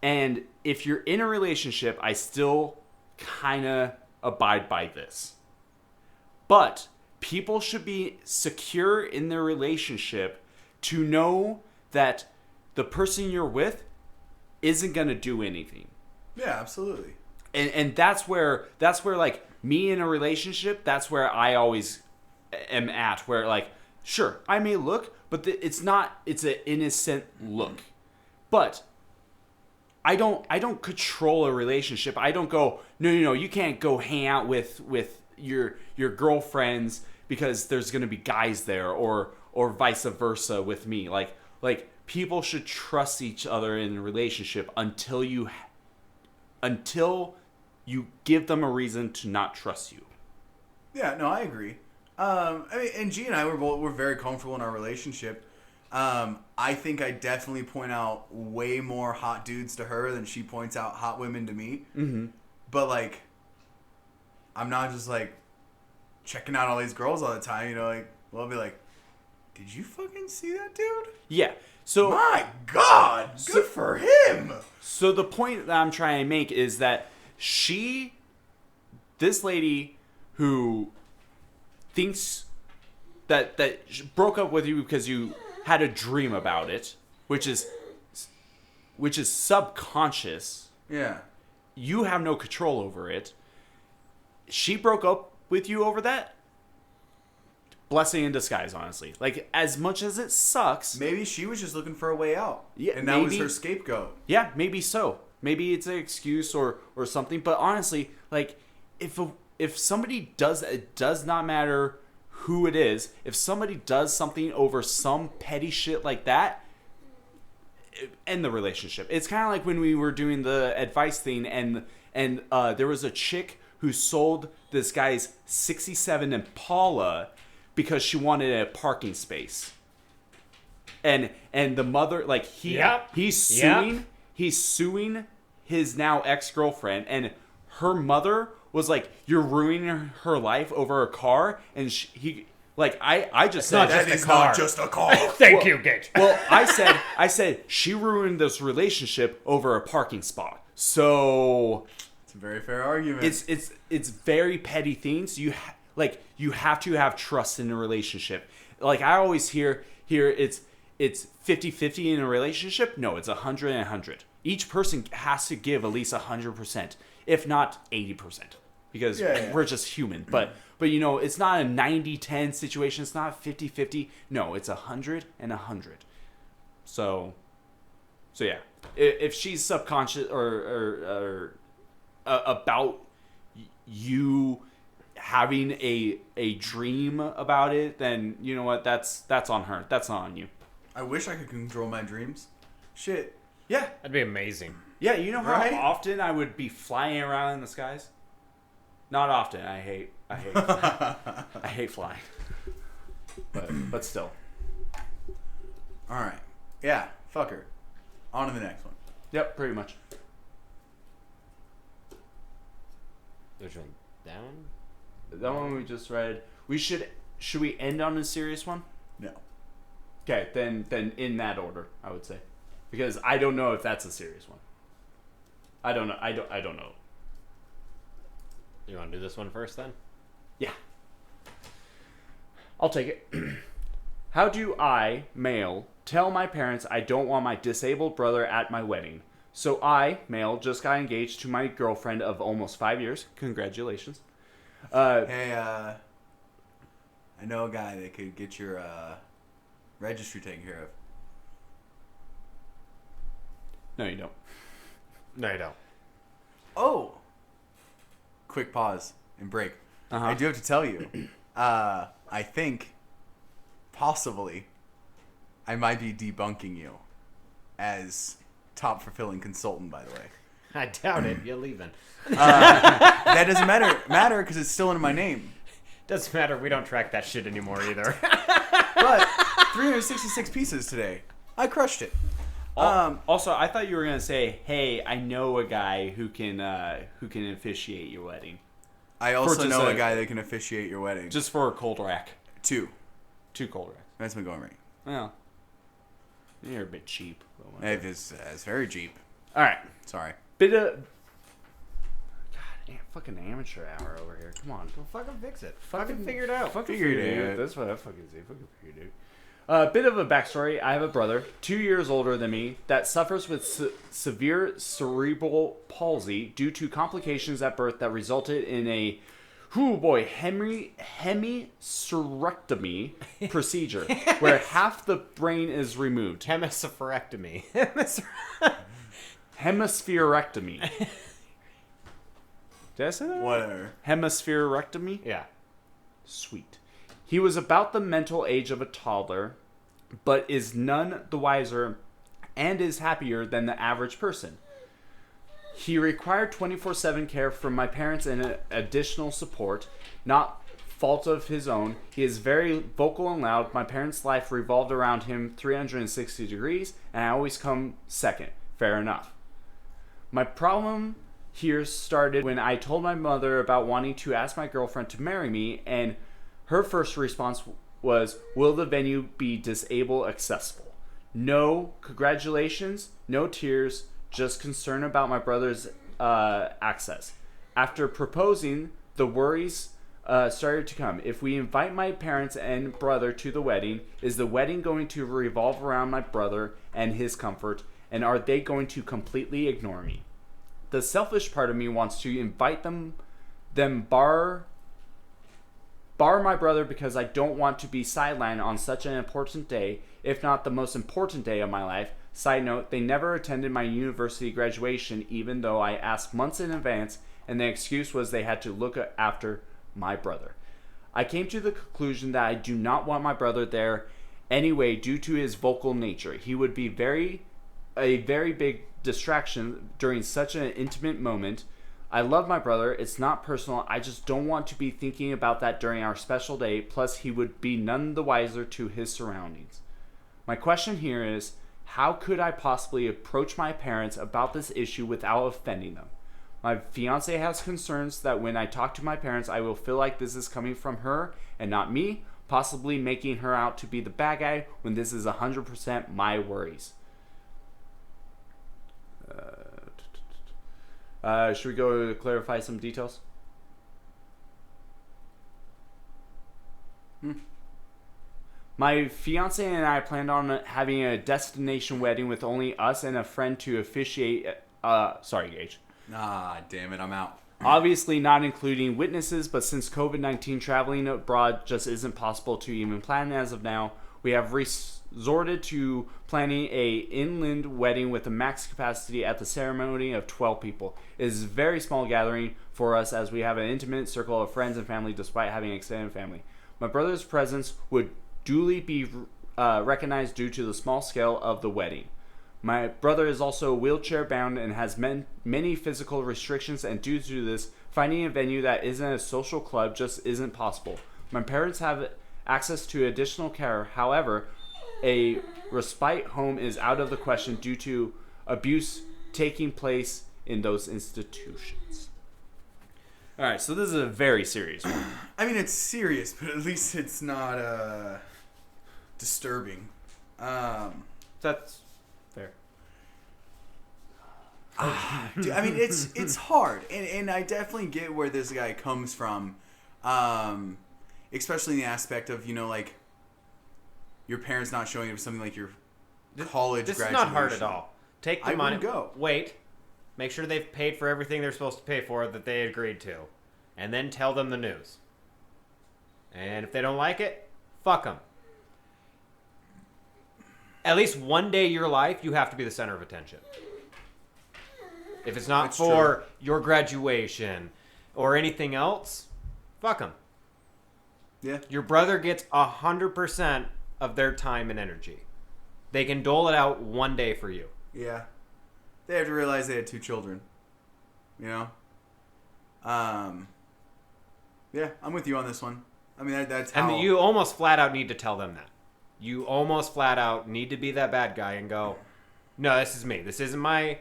And if you're in a relationship, I still kind of abide by this. But people should be secure in their relationship to know that the person you're with isn't going to do anything. Yeah, absolutely. And that's where like me in a relationship, that's where I always am at, where like, sure, I may look, but it's an innocent look. But I don't control a relationship. I don't go, no, you can't go hang out with your girlfriends because there's going to be guys there, or vice versa with me. Like people should trust each other in a relationship until you give them a reason to not trust you. Yeah, no, I agree. I mean, and G and I we're very comfortable in our relationship. I think I definitely point out way more hot dudes to her than she points out hot women to me. Mm-hmm. But like, I'm not just like checking out all these girls all the time. You know, like, well, I'll be like, did you fucking see that dude? Yeah. So my God, good for him. So the point that I'm trying to make is that this lady who thinks that broke up with you because you had a dream about it, which is subconscious. Yeah. You have no control over it. She broke up with you over that. Blessing in disguise, honestly. Like, as much as it sucks, Maybe she was just looking for a way out. Yeah, and that was maybe. her scapegoat. yeah, maybe so. Maybe it's an excuse or something. But honestly, like, if somebody does, it does not matter who it is. If somebody does something over some petty shit like that, end the relationship. It's kind of like when we were doing the advice thing, and there was a chick who sold this guy's '67 Impala because she wanted a parking space. And the mother, like, he's suing his now ex-girlfriend, and her mother was like, you're ruining her life over a car, and I just said not just That a is car. not just a car. Thank you, Gage. well, I said she ruined this relationship over a parking spot. So It's a very fair argument. it's very petty things. You have to have trust in a relationship. Like, I always hear it's 50-50 in a relationship. No, it's 100 and 100. Each person has to give at least 100%, if not 80%, because we're just human. But you know, it's not a 90-10 situation. It's not 50-50. No, it's 100 and 100. So yeah, if she's subconscious or about you having a dream about it, then you know what? That's on her. That's not on you. I wish I could control my dreams. Shit. Yeah. That'd be amazing. Yeah, you know how Right? often I would be flying around in the skies? Not often. I hate I hate flying. But still. All right. Yeah. Fuck her. On to the next one. Yep, pretty much. Which one? Down? That one we just read. Should we end on a serious one? No. Okay, then in that order, I would say. Because I don't know if that's a serious one. I don't know. I don't know. You want to do this one first then? Yeah. I'll take it. How do I, male, tell my parents I don't want my disabled brother at my wedding? So I, male, just got engaged to my girlfriend of almost 5 years. Congratulations. Hey, I know a guy that could get your registry taken care of. No, you don't. No, you don't. Oh. Quick pause and break. Uh-huh. I do have to tell you, I think, possibly, I might be debunking you as top fulfilling consultant, by the way. I doubt it. You're leaving. That doesn't matter because it's still in my name. Doesn't matter. We don't track that shit anymore either. But 366 pieces today. I crushed it. Also, I thought you were gonna say, "Hey, I know a guy who can officiate your wedding." I also just know a- a guy that can officiate your wedding. Just for a cold rack. Two. 2 cold racks. That's my going rate. Well, you're a bit cheap. But whatever. It's very cheap. All right, Sorry. bit of. God, fucking amateur hour over here. Come on. Well, fucking fix it. Fucking figure it out. Fucking Figure it figure out. That's what I fucking say. Fucking figure it out. Bit of a backstory. I have a brother, 2 years older than me, that suffers with severe cerebral palsy due to complications at birth that resulted in a, hemispherectomy procedure, where half the brain is removed. Hemispherectomy. Hemispherectomy. Did I say that right? Whatever. Hemispherectomy? Yeah. Sweet. He was about the mental age of a toddler, but is none the wiser and is happier than the average person. He required 24/7 care from my parents and additional support, not fault of his own. He is very vocal and loud. My parents' life revolved around him 360 degrees, and I always come second. Fair enough. My problem here started when I told my mother about wanting to ask my girlfriend to marry me, and her first response was, "Will the venue be disabled accessible?" No congratulations, no tears, just concern about my brother's access. After proposing, the worries started to come. If we invite my parents and brother to the wedding, is the wedding going to revolve around my brother and his comfort, and are they going to completely ignore me? The selfish part of me wants to invite them bar my brother because I don't want to be sidelined on such an important day, if not the most important day of my life. Side note, they never attended my university graduation even though I asked months in advance, and the excuse was they had to look after my brother. I came to the conclusion that I do not want my brother there anyway due to his vocal nature. He would be a very big distraction during such an intimate moment. I love my brother. It's not personal. I just don't want to be thinking about that during our special day. Plus, he would be none the wiser to his surroundings. My question here is, how could I possibly approach my parents about this issue without offending them? My fiance has concerns that when I talk to my parents, I will feel like this is coming from her and not me, possibly making her out to be the bad guy when this is 100% my worries. Should we go clarify some details? My fiance and I planned on having a destination wedding with only us and a friend to officiate. Sorry, Gage. Ah, damn it, I'm out. Obviously not including witnesses, but since COVID-19, traveling abroad just isn't possible to even plan as of now, We have resorted to planning a inland wedding with a max capacity at the ceremony of 12 people. It is a very small gathering for us as we have an intimate circle of friends and family despite having an extended family. My brother's presence would duly be recognized due to the small scale of the wedding. My brother is also wheelchair bound and has many physical restrictions, and due to this, finding a venue that isn't a social club just isn't possible. My parents have access to additional care. However, a respite home is out of the question due to abuse taking place in those institutions. All right, so this is a very serious one. I mean, it's serious, but at least it's not disturbing. That's fair. Dude, I mean, it's hard, and I definitely get where this guy comes from, especially in the aspect of, like, your parents not showing up something like your college This graduation. is not hard at all. Take the I money. wouldn't go. Wait. Make sure they've paid for everything they're supposed to pay for that they agreed to. And then tell them the news. And if they don't like it, fuck them. At least one day of your life, you have to be the center of attention. If it's not That's for true. your graduation or anything else, fuck them. Yeah. Your brother gets 100% of their time and energy. They can dole it out one day for you. Yeah. They have to realize they had 2 children. Yeah, I'm with you on this one. I mean, that's how... And you almost flat out need to tell them that. You almost flat out need to be that bad guy and go, no, this is me. This isn't my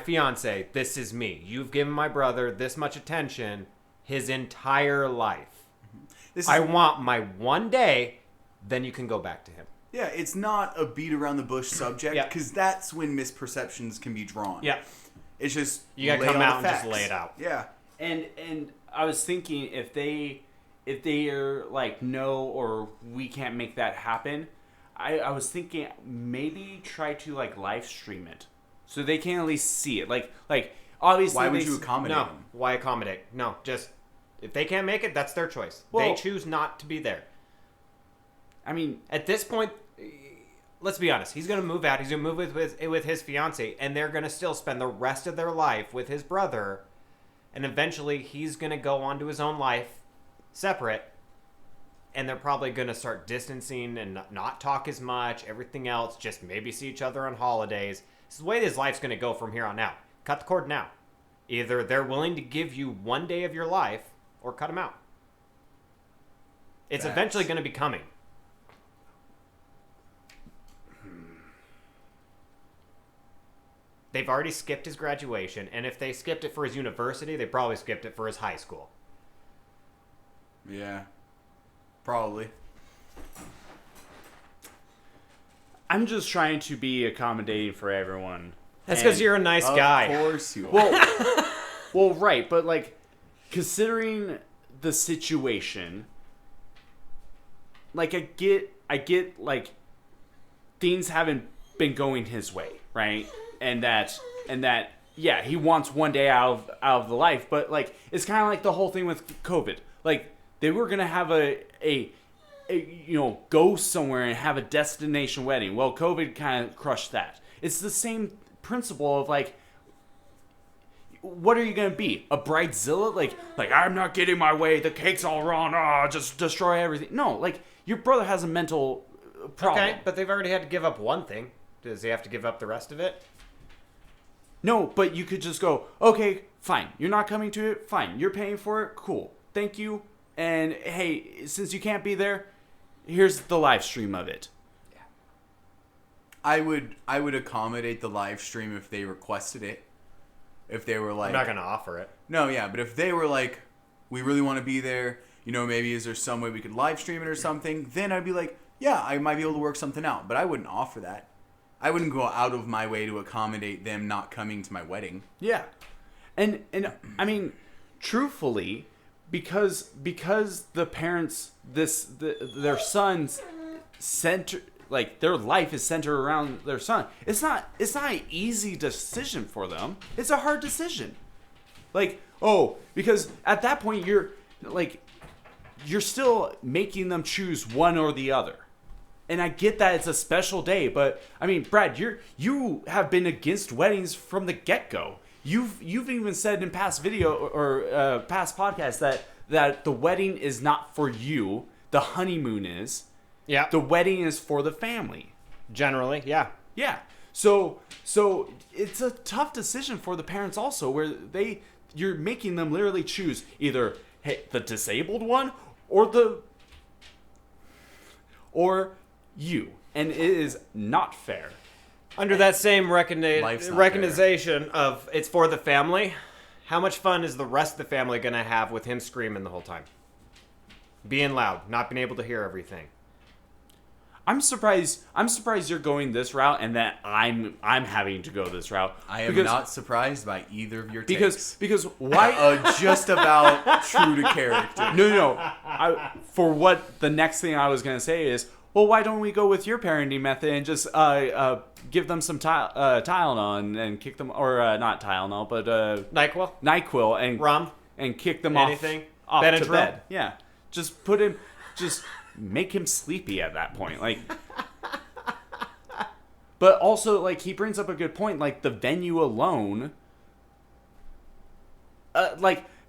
fiance. This is me. You've given my brother this much attention his entire life. I want my one day, then you can go back to him. Yeah, it's not a beat around the bush subject, Yeah. because that's when misperceptions can be drawn. Yeah. It's just... You gotta lay come all out the and just facts. lay it out. Yeah. And I was thinking if they are like, no, or we can't make that happen, I was thinking maybe try to like live stream it so they can at least see it. Like obviously, Why would you accommodate No. them? Why accommodate? No. Just, if they can't make it, that's their choice. Well- they choose not to be there. I mean, At this point, let's be honest. He's going to move out. He's going to move with his fiance, and they're going to still spend the rest of their life with his brother. And eventually, he's going to go on to his own life, separate. And they're probably going to start distancing and not talk as much. Everything else, just maybe see each other on holidays. This is the way his life's going to go from here on out. Cut the cord now. Either they're willing to give you one day of your life, or cut them out. It's Facts. eventually going to be coming. They've already skipped his graduation, and if they skipped it for his university, they probably skipped it for his high school. Yeah. Probably. I'm just trying to be accommodating for everyone. That's because And- you're a nice guy. Of course you are. Well, right, but like considering the situation, like I get like things haven't been going his way, right? And that yeah, he wants one day out of the life, but like it's kind of like the whole thing with COVID. Like they were gonna have a go somewhere and have a destination wedding. Well, COVID kind of crushed that. It's the same principle of like, what are you gonna be? A bridezilla? Like I'm not getting my way. The cake's all wrong. Just destroy everything. No, like your brother has a mental problem. Okay, but they've already had to give up one thing. Does he have to give up the rest of it? No, but you could just go, okay, fine. You're not coming to it. Fine. You're paying for it. Cool. Thank you. And hey, since you can't be there, here's the live stream of it. I would accommodate the live stream if they requested it. If they were like... I'm not going to offer it. No, yeah, but if they were like, we really want to be there, maybe is there some way we could live stream it or something, then I'd be like, yeah, I might be able to work something out. But I wouldn't offer that. I wouldn't go out of my way to accommodate them not coming to my wedding. Yeah. And I mean, truthfully, because the parents their sons center, like their life is centered around their son. It's not an easy decision for them. It's a hard decision. Like, because at that point you're still making them choose one or the other. And I get that it's a special day, but I mean, Brad, you have been against weddings from the get-go. You've even said in past video or past podcasts that the wedding is not for you. The honeymoon is. Yeah. The wedding is for the family. Generally, yeah. Yeah. So it's a tough decision for the parents also, where you're making them literally choose either the disabled one or you, and it is not fair. Under that same Life's not recognition of it's for the family, how much fun is the rest of the family going to have with him screaming the whole time? Being loud, not being able to hear everything. I'm surprised you're going this route, and that I'm having to go this route. I am not surprised by either of your takes. Because why? Just about true to character. No. For what the next thing I was gonna say is, well, why don't we go with your parenting method and just give them some Tylenol and kick them, or not Tylenol, but NyQuil and rum and kick them anything off Benadryl. to bed. Yeah, just make him sleepy at that point, like. But also, like, he brings up a good point, like the venue alone.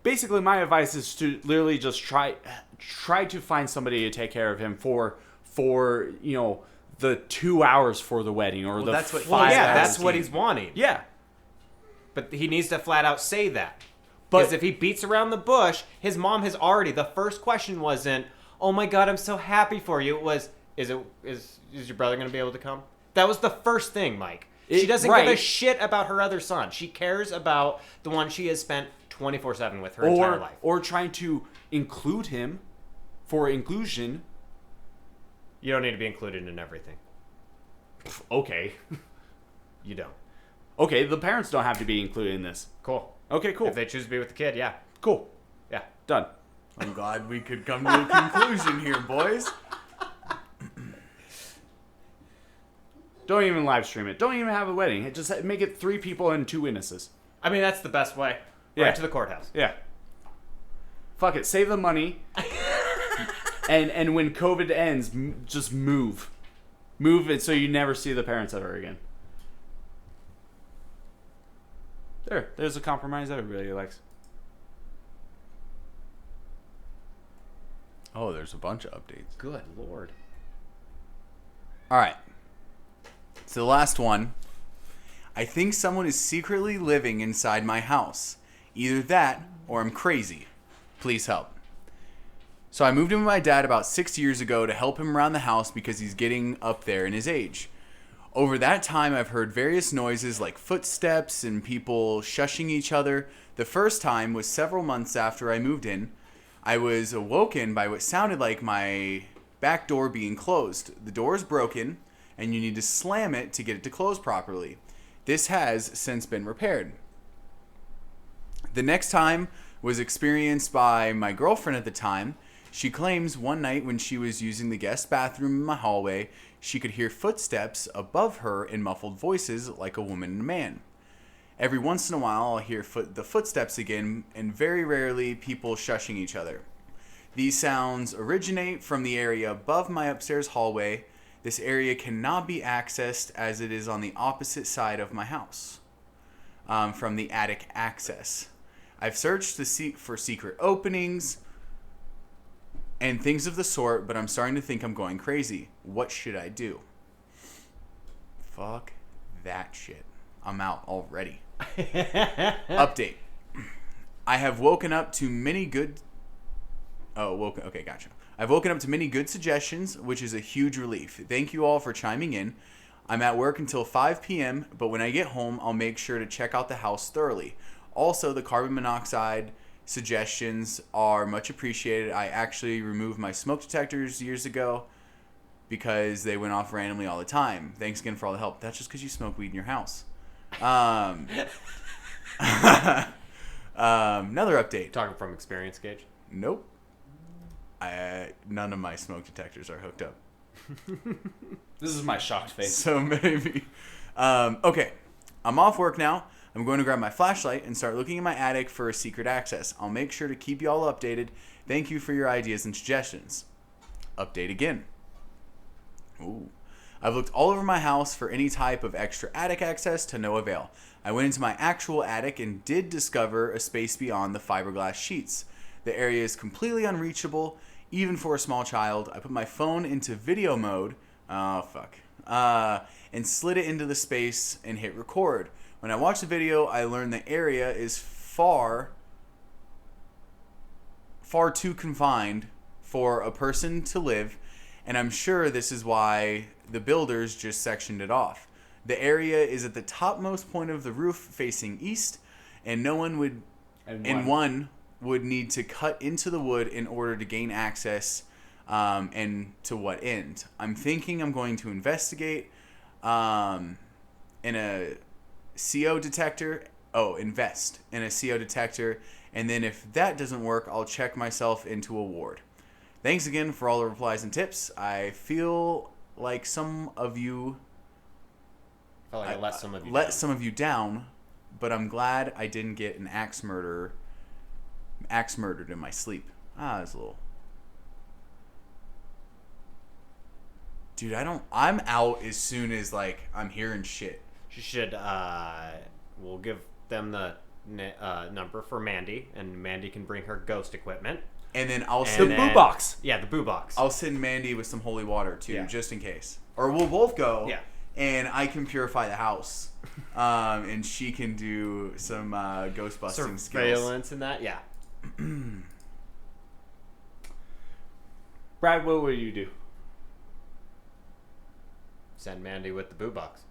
Basically, my advice is to literally just try to find somebody to take care of him for the 2 hours for the wedding, or that's what 5 hours. That's what he's wanting. Yeah. But he needs to flat out say that. But Because if he beats around the bush, his mom has already. The first question wasn't, "Oh my God, I'm so happy for you." It was, "Is your brother going to be able to come?" That was the first thing, Mike. She doesn't give a shit about her other son. She cares about the one she has spent 24/7 with her entire life. Or trying to include him for inclusion. You don't need to be included in everything. Okay. You don't. Okay, the parents don't have to be included in this. Cool. Okay, cool. If they choose to be with the kid, yeah. Cool. Yeah. Done. I'm glad we could come to a conclusion here, boys. Don't even live stream it. Don't even have a wedding. Just make it 3 people and 2 witnesses. I mean, that's the best way. Yeah. Right to the courthouse. Yeah. Fuck it. Save the money. and when COVID ends, just move. Move it so you never see the parents ever again. There's a compromise everybody likes. Oh, there's a bunch of updates. Good Lord. All right. So the last one. I think someone is secretly living inside my house. Either that or I'm crazy. Please help. So I moved in with my dad about 6 years ago to help him around the house because he's getting up there in his age. Over that time, I've heard various noises like footsteps and people shushing each other. The first time was several months after I moved in. I was awoken by what sounded like my back door being closed. The door is broken, and you need to slam it to get it to close properly. This has since been repaired. The next time was experienced by my girlfriend at the time. She claims one night when she was using the guest bathroom in my hallway, she could hear footsteps above her in muffled voices like a woman and a man. Every once in a while, I'll hear the footsteps again, and very rarely people shushing each other. These sounds originate from the area above my upstairs hallway. This area cannot be accessed as it is on the opposite side of my house from the attic access. I've searched for secret openings and things of the sort, but I'm starting to think I'm going crazy. What should I do? Fuck that shit. I'm out already. Update. I have woken up to many good... Okay, gotcha. I've woken up to many good suggestions, which is a huge relief. Thank you all for chiming in. I'm at work until 5 p.m., but when I get home, I'll make sure to check out the house thoroughly. Also, the carbon monoxide suggestions are much appreciated. I actually removed my smoke detectors years ago because they went off randomly all the time. Thanks again for all the help. That's just because you smoke weed in your house. Another update. Talking from experience, Gage? Nope. None of my smoke detectors are hooked up. This is my shocked face. So maybe. Okay. I'm off work now. I'm going to grab my flashlight and start looking in my attic for a secret access. I'll make sure to keep you all updated. Thank you for your ideas and suggestions. Update again. Ooh. I've looked all over my house for any type of extra attic access to no avail. I went into my actual attic and did discover a space beyond the fiberglass sheets. The area is completely unreachable, even for a small child. I put my phone into video mode. Oh, fuck. And slid it into the space and hit record. When I watched the video, I learned the area is far too confined for a person to live, and I'm sure this is why the builders just sectioned it off. The area is at the topmost point of the roof facing east, and one would need to cut into the wood in order to gain access, and to what end. I'm thinking I'm going to investigate in a CO detector. Invest in a CO detector, and then if that doesn't work, I'll check myself into a ward. Thanks again for all the replies and tips. I feel like some of you I let some of you let down. some of you down, but I'm glad I didn't get an axe murdered in my sleep. That's a little. Dude, I'm out as soon as I'm hearing shit. You should. We'll give them the number for Mandy, and Mandy can bring her ghost equipment. And then I'll The send boo box. Yeah, the boo box. I'll send Mandy with some holy water too, Yeah. just in case. Or we'll both go. Yeah. And I can purify the house, and she can do some ghost busting skills. Surveillance and that. Yeah. Brad, what would you do? Send Mandy with the boo box.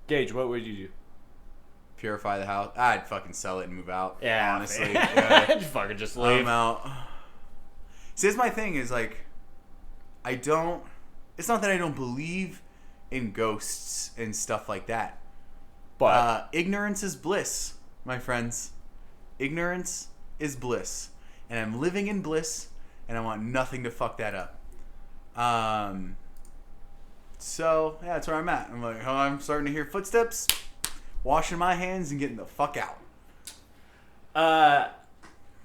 Gage, what would you do? Purify the house. I'd fucking sell it and move out. Yeah. Honestly. Yeah. Fucking just leave. I'm out. See, that's my thing is it's not that I don't believe in ghosts and stuff like that. But Ignorance is bliss, my friends. Ignorance is bliss. And I'm living in bliss, and I want nothing to fuck that up. So, yeah, that's where I'm at. I'm like, I'm starting to hear footsteps, washing my hands, and getting the fuck out.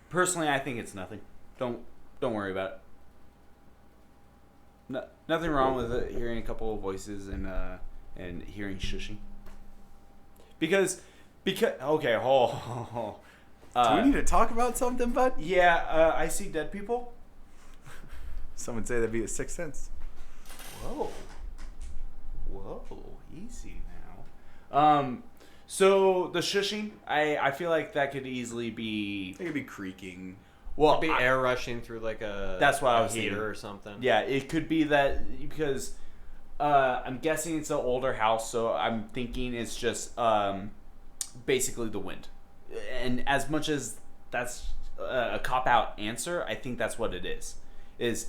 personally, I think it's nothing. Don't worry about it. No, nothing wrong with it, hearing a couple of voices and hearing shushing. Because okay, Do we need to talk about something, bud? yeah, I see dead people. Some would say that'd be a sixth sense. Whoa, easy now. So the shushing, I feel like that could easily be. It could be creaking. Well, Could be air rushing through like a That's what I was heater thinking. or something. Yeah, it could be that because I'm guessing it's an older house, so I'm thinking it's just basically the wind. And as much as that's a cop out answer, I think that's what it is. Is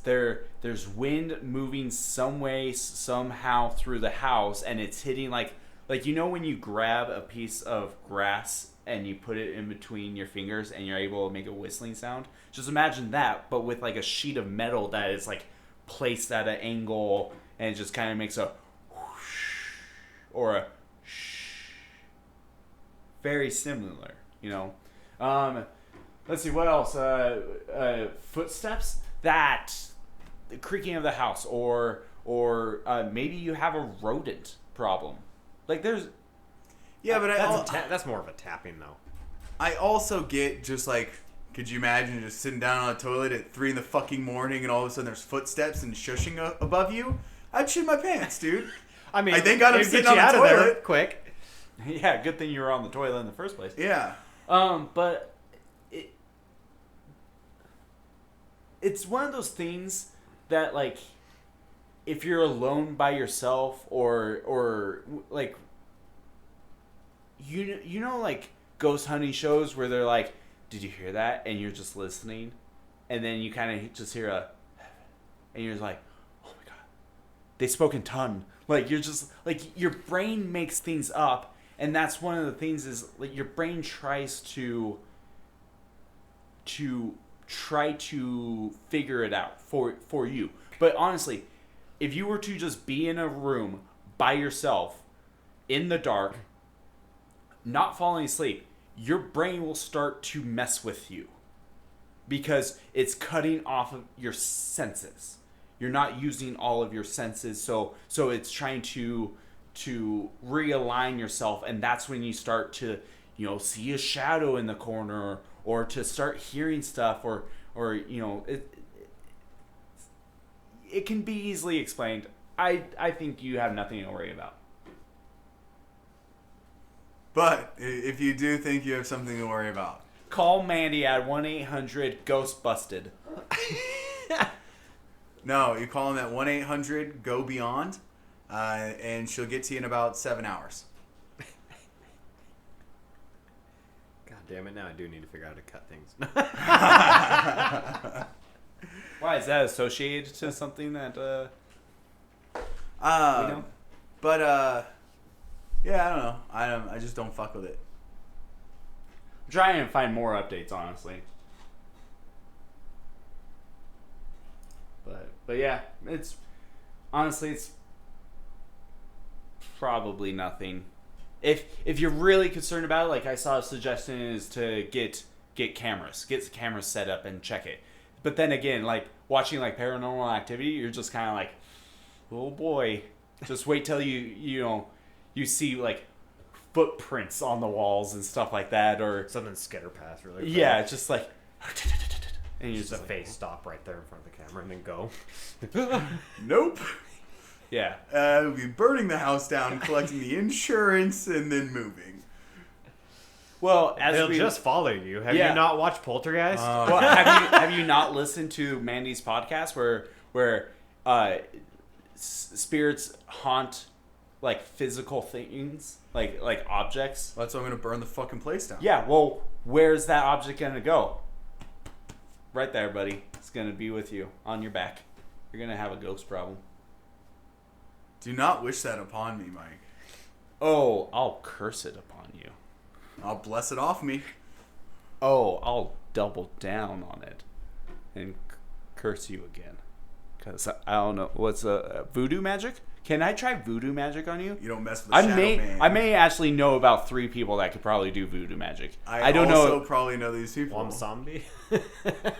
there's wind moving some way somehow through the house, and it's hitting like when you grab a piece of grass and you put it in between your fingers and you're able to make a whistling sound. Just imagine that, but with like a sheet of metal that is like placed at an angle, and it just kind of makes a whoosh or a shh. Very similar, Let's see, what else? Footsteps? That the creaking of the house, or maybe you have a rodent problem. Like there's. Yeah, but That's more of a tapping though. I also get just could you imagine just sitting down on a toilet at 3 in the fucking morning and all of a sudden there's footsteps and shushing above you? I'd shit my pants, dude. I mean, I thank God I'm it'd sitting get on you the out of there toilet. quick. Yeah, good thing you were on the toilet in the first place. Yeah. But it's one of those things that if you're alone by yourself or ghost hunting shows where they're like, did you hear that? And you're just listening, and then you kind of just hear and you're just like, oh my god, they spoke in tongue. You're just your brain makes things up, and that's one of the things is your brain tries to try to figure it out for you. But honestly, if you were to just be in a room by yourself in the dark, not falling asleep, your brain will start to mess with you because it's cutting off of your senses. you're not using all of your senses. So it's trying to realign yourself, and that's when you start to, see a shadow in the corner, or to start hearing stuff, or it can be easily explained. I think you have nothing to worry about. But if you do think you have something to worry about, call Mandy at 1-800-GHOST-BUSTED. No, you call them at 1-800-GO-BEYOND, and she'll get to you in about 7 hours. God damn it! Now I do need to figure out how to cut things. Why is that associated to something that? But yeah, I don't know. I just don't fuck with it. I'm trying to find more updates, honestly. But yeah, it's probably nothing. If you're really concerned about it, like I saw a suggestion is to get the cameras set up and check it. But then again, like watching like Paranormal Activity, you're just kind of like, oh boy, just wait till you see like footprints on the walls and stuff like that, or Something skitter past really. yeah, it's just like, and you Just a like, face stop right there in front of the camera and then go. Nope. yeah. We'll be burning the house down, collecting the insurance, and then moving. Well, They'll just follow you. Have Yeah. you not watched Poltergeist? Well, have you not listened to Mandy's podcast where spirits haunt like physical things, like objects? Well, that's why I'm gonna burn the fucking place down. Yeah. Well, where's that object gonna go? Right there, buddy. It's gonna be with you on your back. You're gonna have a ghost problem. Do not wish that upon me, Mike. Oh, I'll curse it upon you. I'll bless it off me. Oh, I'll double down on it and curse you again. Because I don't know. What's voodoo magic? Can I try voodoo magic on you? You don't mess with the shadow man. I may actually know about 3 people that could probably do voodoo magic. I don't also know. probably know these people. Wamsambi?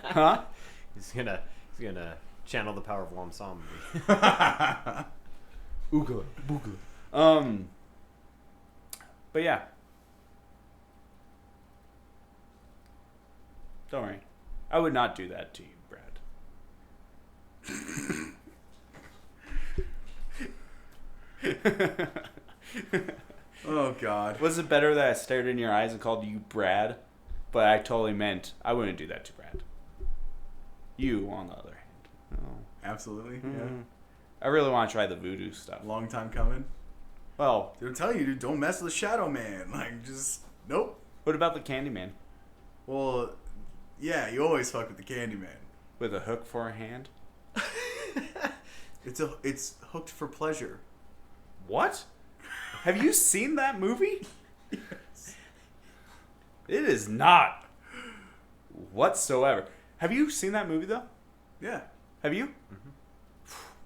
Huh? He's gonna channel the power of Wamsambi. Oogla boogla. But yeah. Don't worry. I would not do that to you, Brad. Oh, God. Was it better that I stared in your eyes and called you Brad? But I totally meant I wouldn't do that to Brad. You, on the other hand. No. Absolutely. Mm-hmm. Yeah. I really want to try the voodoo stuff. Long time coming. Well, Dude, I'm telling you, dude, don't mess with the shadow man. Like, just, nope. what about the Candyman? Well, yeah, you always fuck with the Candyman. With a hook for a hand? It's hooked for pleasure. What? Have you seen that movie? Yes. It is not whatsoever. Have you seen that movie though? Yeah. Have you? Mm-hmm.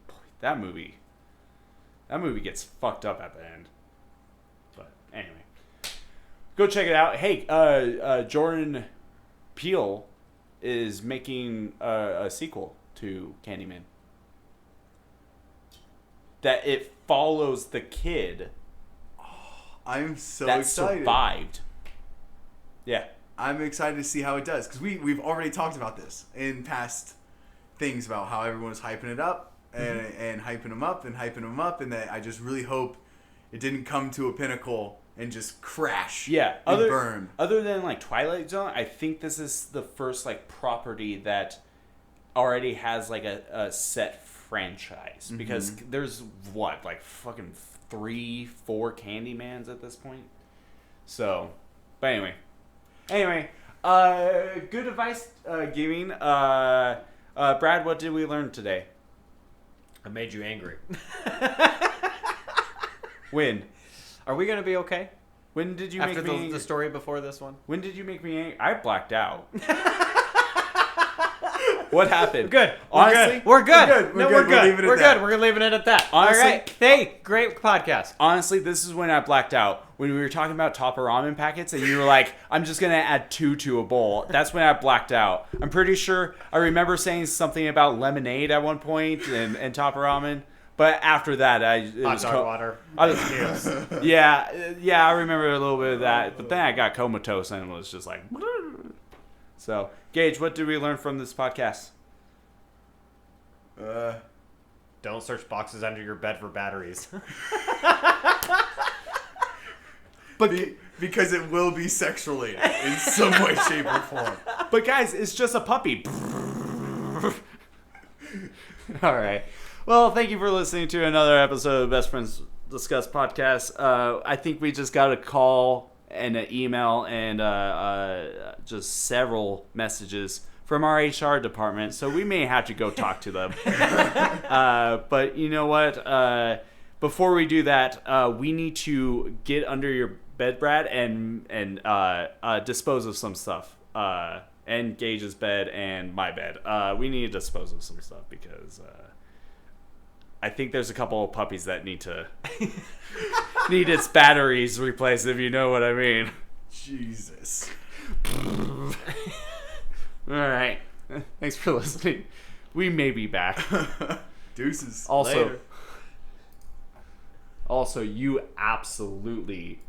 Boy, that movie gets fucked up at the end. But anyway, go check it out. Hey, Jordan Peele is making a sequel to Candyman. That it follows the kid I'm so that excited. survived. Yeah. I'm excited to see how it does. Because we've already talked about this in past things about how everyone was hyping it up and hyping him up and hyping him up. And that I just really hope it didn't come to a pinnacle and just crash Yeah. and burn. Other than like Twilight Zone, I think this is the first like property that already has like a set franchise. Because there's what, like fucking 3-4 Candymans at this point. So, but anyway, good advice giving. Brad, what did we learn today? I made you angry. When? Are we gonna be okay When did you after make me angry? the story before this one? When did you make me angry? I blacked out. what happened? Good. Honestly, We're good. We're good. No, We're we're good. good. We're leaving it We're at that. good. We're leaving it at that. Honestly- All right. Hey, great podcast. Honestly, this is when I blacked out. When we were talking about Topper ramen packets, and you were like, "I'm just gonna add 2 to a bowl." That's when I blacked out. I'm pretty sure I remember saying something about lemonade at one point and Topper ramen. But after that, it Hot was dog water. yeah, I remember a little bit of that. But then I got comatose and was just like. So, Gage, what did we learn from this podcast? Don't search boxes under your bed for batteries. But because it will be sex related in some way, shape, or form. But guys, it's just a puppy. All right. Well, thank you for listening to another episode of Best Friends Discuss podcast. I think we just got a call and an email and just several messages from our HR department, so we may have to go talk to them. But you know what? Before we do that, we need to get under your bed, Brad, and dispose of some stuff. And Gage's bed and my bed. We need to dispose of some stuff because I think there's a couple of puppies that need its batteries replaced, if you know what I mean. Jesus. All right. Thanks for listening. We may be back. Deuces. Also, Later. also, you absolutely